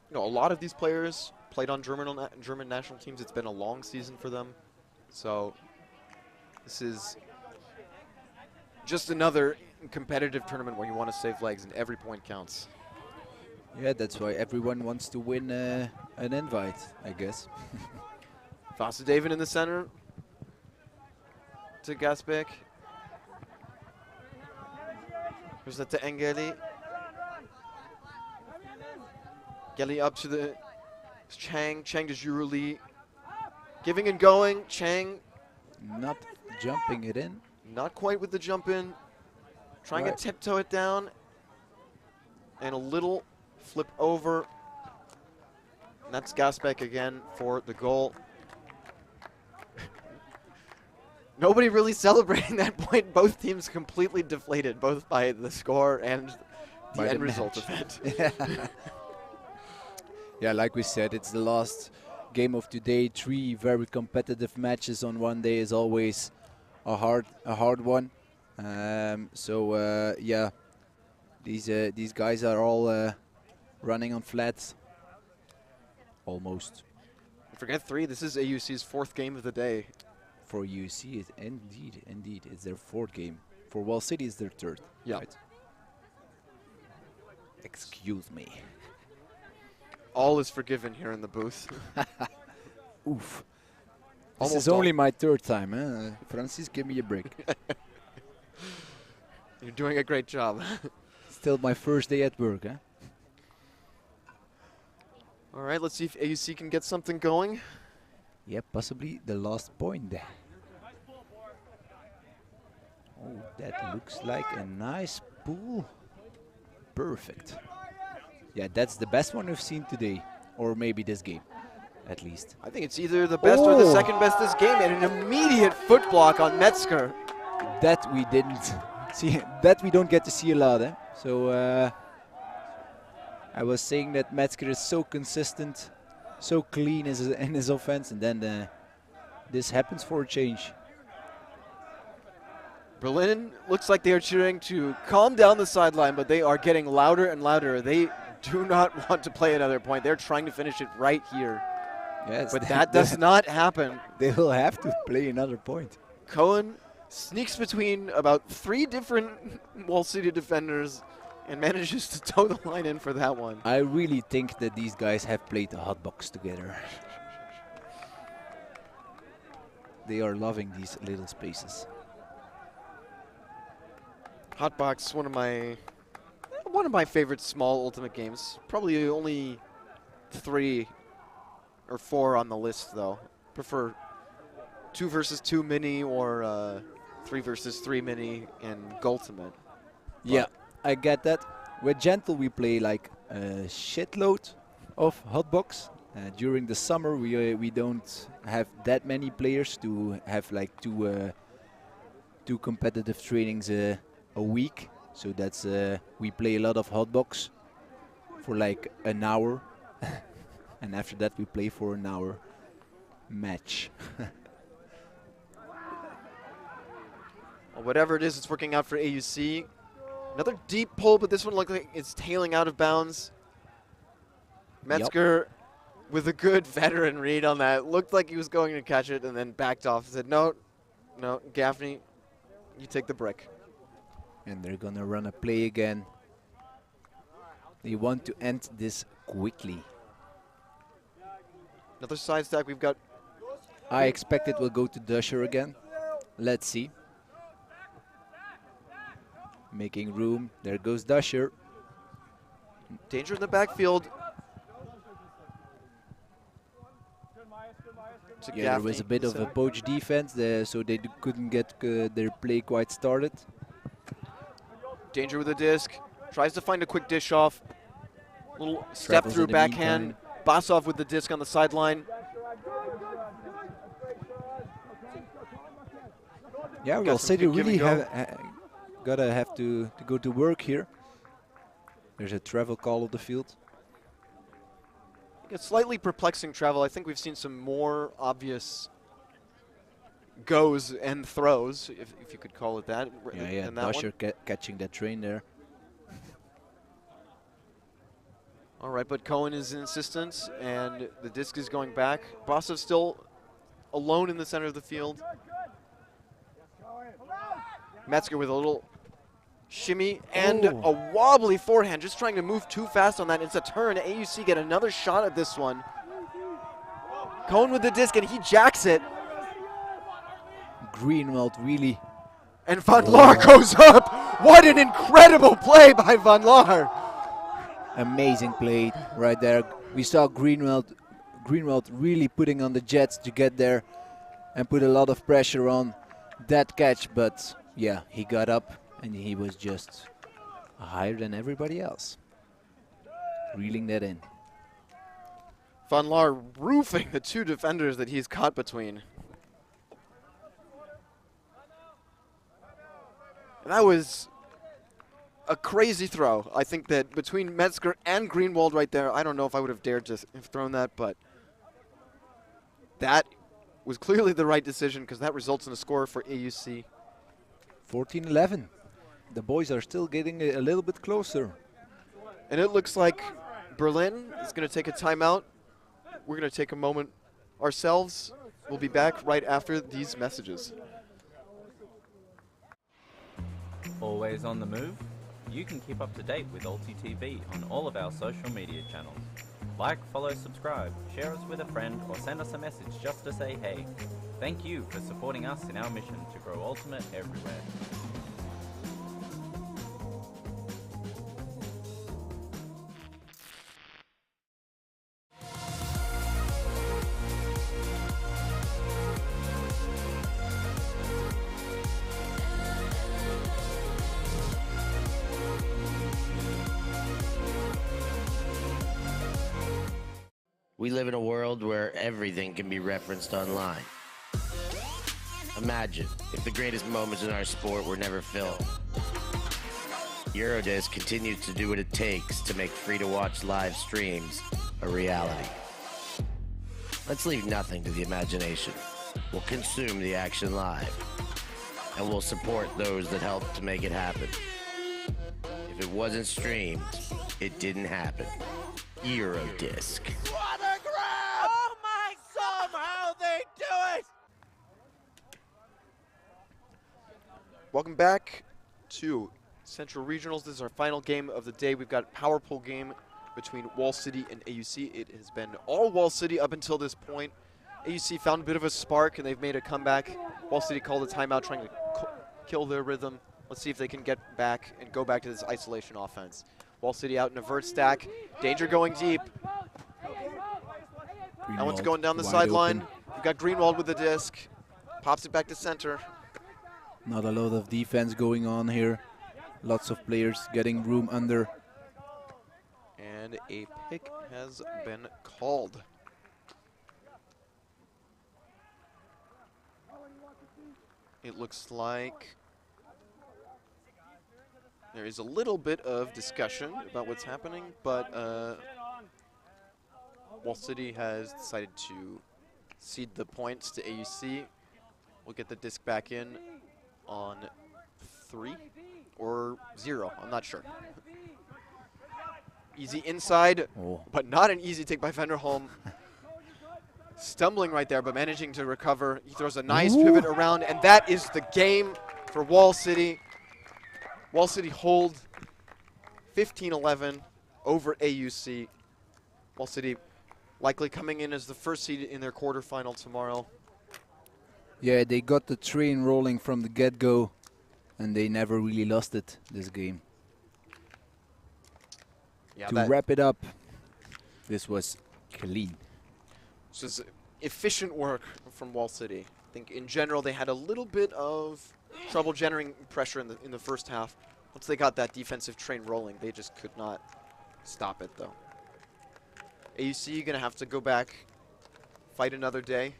you know, a lot of these players played on German national teams. It's been a long season for them. So this is just another competitive tournament where you want to save legs and every point counts. Yeah, that's why everyone wants to win an invite, I guess. David in the center to Gasbeck. Here's that to Engeli. Geli up to the Chang. Chang to Juruli. Giving and going. Chang. Not jumping it in. Not quite with the jump in. Trying to tiptoe it down. And a little flip over. And that's Gasbeck again for the goal. Nobody really celebrating that point. Both teams completely deflated, both by the score and the end result of it. Yeah, like we said, it's the last game of today. 3 very competitive matches on one day is always a hard one. Yeah, these guys are all running on flats. Almost. Forget 3. This is AUC's 4th game of the day. For UC, indeed, it's their 4th game. For Wall City, it's their 3rd. Yeah. Right? Excuse me. All is forgiven here in the booth. Oof. This Almost is only my 3rd time, huh? Francis, give me a break. You're doing a great job. Still my 1st day at work, huh? All right, let's see if AUC can get something going. Yeah, possibly the last point there. Oh, that looks like a nice pool. Perfect. Yeah, that's the best one we've seen today. Or maybe this game, at least. I think it's either the best or the second best this game, and an immediate foot block on Metzger. That we didn't see. That we don't get to see a lot, eh? So I was saying that Metzger is so consistent, so clean in his offense, and then this happens for a change. Berlin looks like they are cheering to calm down the sideline, but they are getting louder and louder. They do not want to play another point. They're trying to finish it right here. Yes, but that does not happen. They will have to play another point. Cohen sneaks between about 3 different Wall City defenders and manages to toe the line in for that one. I really think that these guys have played the hotbox together. They are loving these little spaces. Hotbox, one of my favorite small Ultimate games. Probably only 3 or 4 on the list, though. Prefer 2 versus 2 mini or 3 versus 3 mini in Gultimate. Yeah, I get that. With Gentle, we play like a shitload of hotbox. During the summer, we don't have that many players to have like two competitive trainings a week. So that's we play a lot of hotbox for like an hour, and after that we play for an hour match. Well, whatever it is, it's working out for AUC. Another deep pull, but this one looked like it's tailing out of bounds. Metzger with a good veteran read on that. Looked like he was going to catch it and then backed off. Said, no, Gaffney, you take the brick. And they're gonna run a play again. They want to end this quickly. Another side stack. We've got. I expect it will go to Dusher again. Let's see. Making room. There goes Dusher. Danger in the backfield. Yeah, there was a bit of a poach defense there, so they couldn't get their play quite started. Danger with the disc. Tries to find a quick dish off. Little step Travels through in the backhand. meantime. Basov with the disc on the sideline. Yeah, Got well, some City good give really and go. gotta have to go to work here. There's a travel call of the field. A slightly perplexing travel. I think we've seen some more obvious goes and throws, if you could call it that. Yeah, than that Dusher one. catching that train there. All right, but Cohen is insistent, and the disc is going back. Basov still alone in the center of the field. Metzger with a little shimmy and a wobbly forehand, just trying to move too fast on that. It's a turn. AUC get another shot at this one. Cohen with the disc, and he jacks it. Greenwald really. And Van Laar goes up. What an incredible play by Van Laar. Amazing play right there. We saw Greenwald really putting on the jets to get there and put a lot of pressure on that catch, but yeah, he got up and he was just higher than everybody else. Reeling that in. Van Laar roofing the 2 defenders that he's caught between. And that was a crazy throw. I think that between Metzger and Greenwald right there, I don't know if I would have dared to have thrown that, but that was clearly the right decision because that results in a score for AUC. 14-11. The boys are still getting a little bit closer. And it looks like Berlin is going to take a timeout. We're going to take a moment ourselves. We'll be back right after these messages. Always on the move? You can keep up to date with ULTI.TV on all of our social media channels. Like, follow, subscribe, share us with a friend, or send us a message just to say hey. Thank you for supporting us in our mission to grow Ultimate everywhere. We live in a world where everything can be referenced online. Imagine if the greatest moments in our sport were never filmed. Eurodisc continues to do what it takes to make free-to-watch live streams a reality. Let's leave nothing to the imagination. We'll consume the action live, and we'll support those that help to make it happen. If it wasn't streamed, it didn't happen. Eurodisc. What a grab! Oh my God! Somehow they do it! Welcome back to Central Regionals. This is our final game of the day. We've got a power pool game between Wall City and AUC. It has been all Wall City up until this point. AUC found a bit of a spark and they've made a comeback. Wall City called a timeout trying to kill their rhythm. Let's see if they can get back and go back to this isolation offense. Wall City out in a vert stack. Danger going deep. That one's going down the sideline. We've got Greenwald with the disc. Pops it back to center. Not a lot of defense going on here. Lots of players getting room under. And a pick has been called. It looks like there is a little bit of discussion about what's happening, but Wall City has decided to cede the points to AUC. We'll get the disc back in on 3 or 0, I'm not sure. Easy inside, but not an easy take by Vanderholm. Stumbling right there, but managing to recover. He throws a nice pivot around, and that is the game for Wall City. Wall City hold 15-11 over AUC. Wall City likely coming in as the first seed in their quarterfinal tomorrow. Yeah, they got the train rolling from the get-go, and they never really lost it, this game. Yeah, to wrap it up, this was clean. This is efficient work from Wall City. I think in general they had a little bit of trouble generating pressure in the first half. Once they got that defensive train rolling, they just could not stop it though. AUC gonna have to go back, fight another day.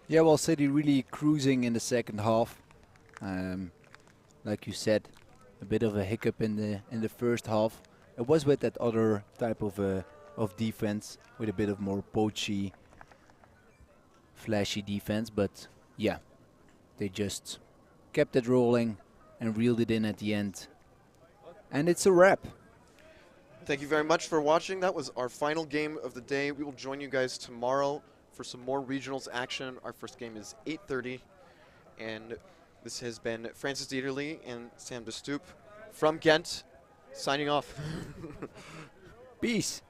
Yeah, Wall City really cruising in the second half. Like you said, a bit of a hiccup in the first half. It was with that other type of defense, with a bit of more poachy, flashy defense, but yeah, they just kept it rolling and reeled it in at the end. And it's a wrap. Thank you very much for watching. That was our final game of the day. We will join you guys tomorrow for some more regionals action. Our first game is 8:30, and this has been Francis Dieterle and Sam de Stoop from Ghent, signing off. Peace.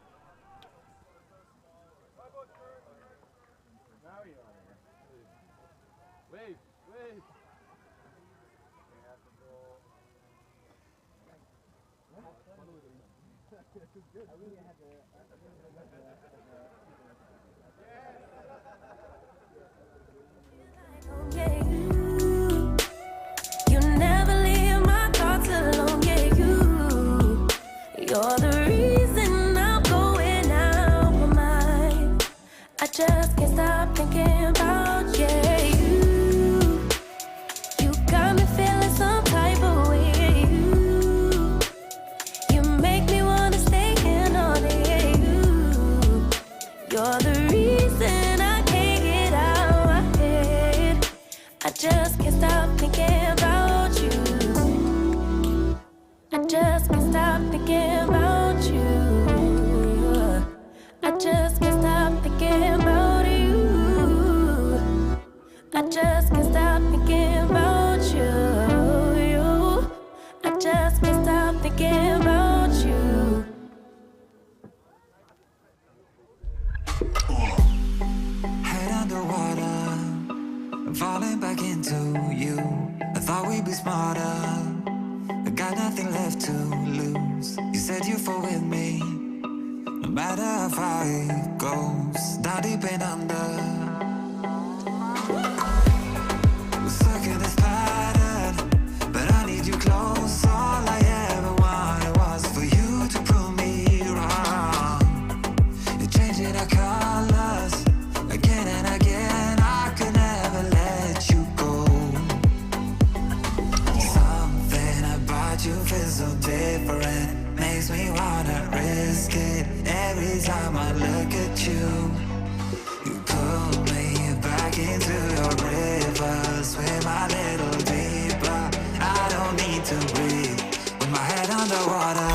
You never leave my thoughts alone, yeah, you're the reason I'm going out my mind. I just can't stop thinking about, yeah, you got me feeling some type of way, you make me wanna stay in all day, just can't stop thinking about you. I just can't stop thinking about you. Head underwater, falling back into you. I thought we'd be smarter, I got nothing left to lose. You said you fall with me, no matter how far it goes. Down deep and under, we're stuck in this pattern, but I need you close. All I ever wanted was for you to prove me wrong. You're changing our colors again and again. I could never let you go. Something about you feels so different, makes me wanna risk it every time I look at you. You pull me back into your river, swim a little deeper. I don't need to breathe with my head underwater.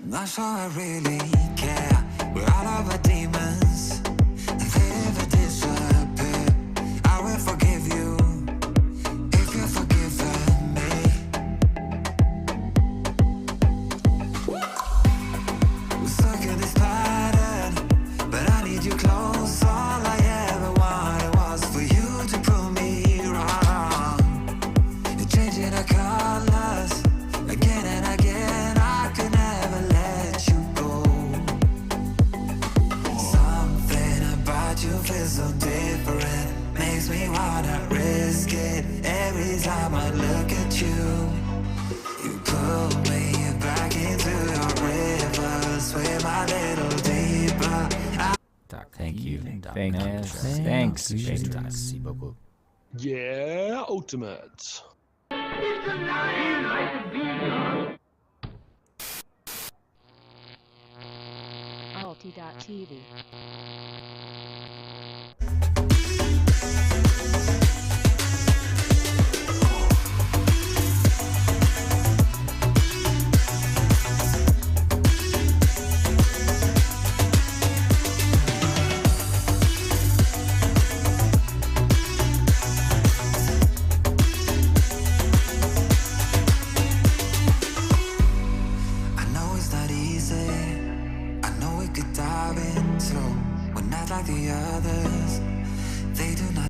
Not sure I really care. We're all of our demons, and they never disappear. I will forgive you if you've forgiven me. We're stuck in this pattern, but I need you close. All I ever wanted was for you to prove me wrong. You're changing our colors again and again. I could never let you go. Something about you feels so different, makes me wanna risk it every time I look at you. You pull me back into your river, swim a little deeper. Thank you. Thanks. Merci beaucoup. Yeah, Ultimate. ULTI.TV. I know it's not easy, I know we could dive into. We're not like the others,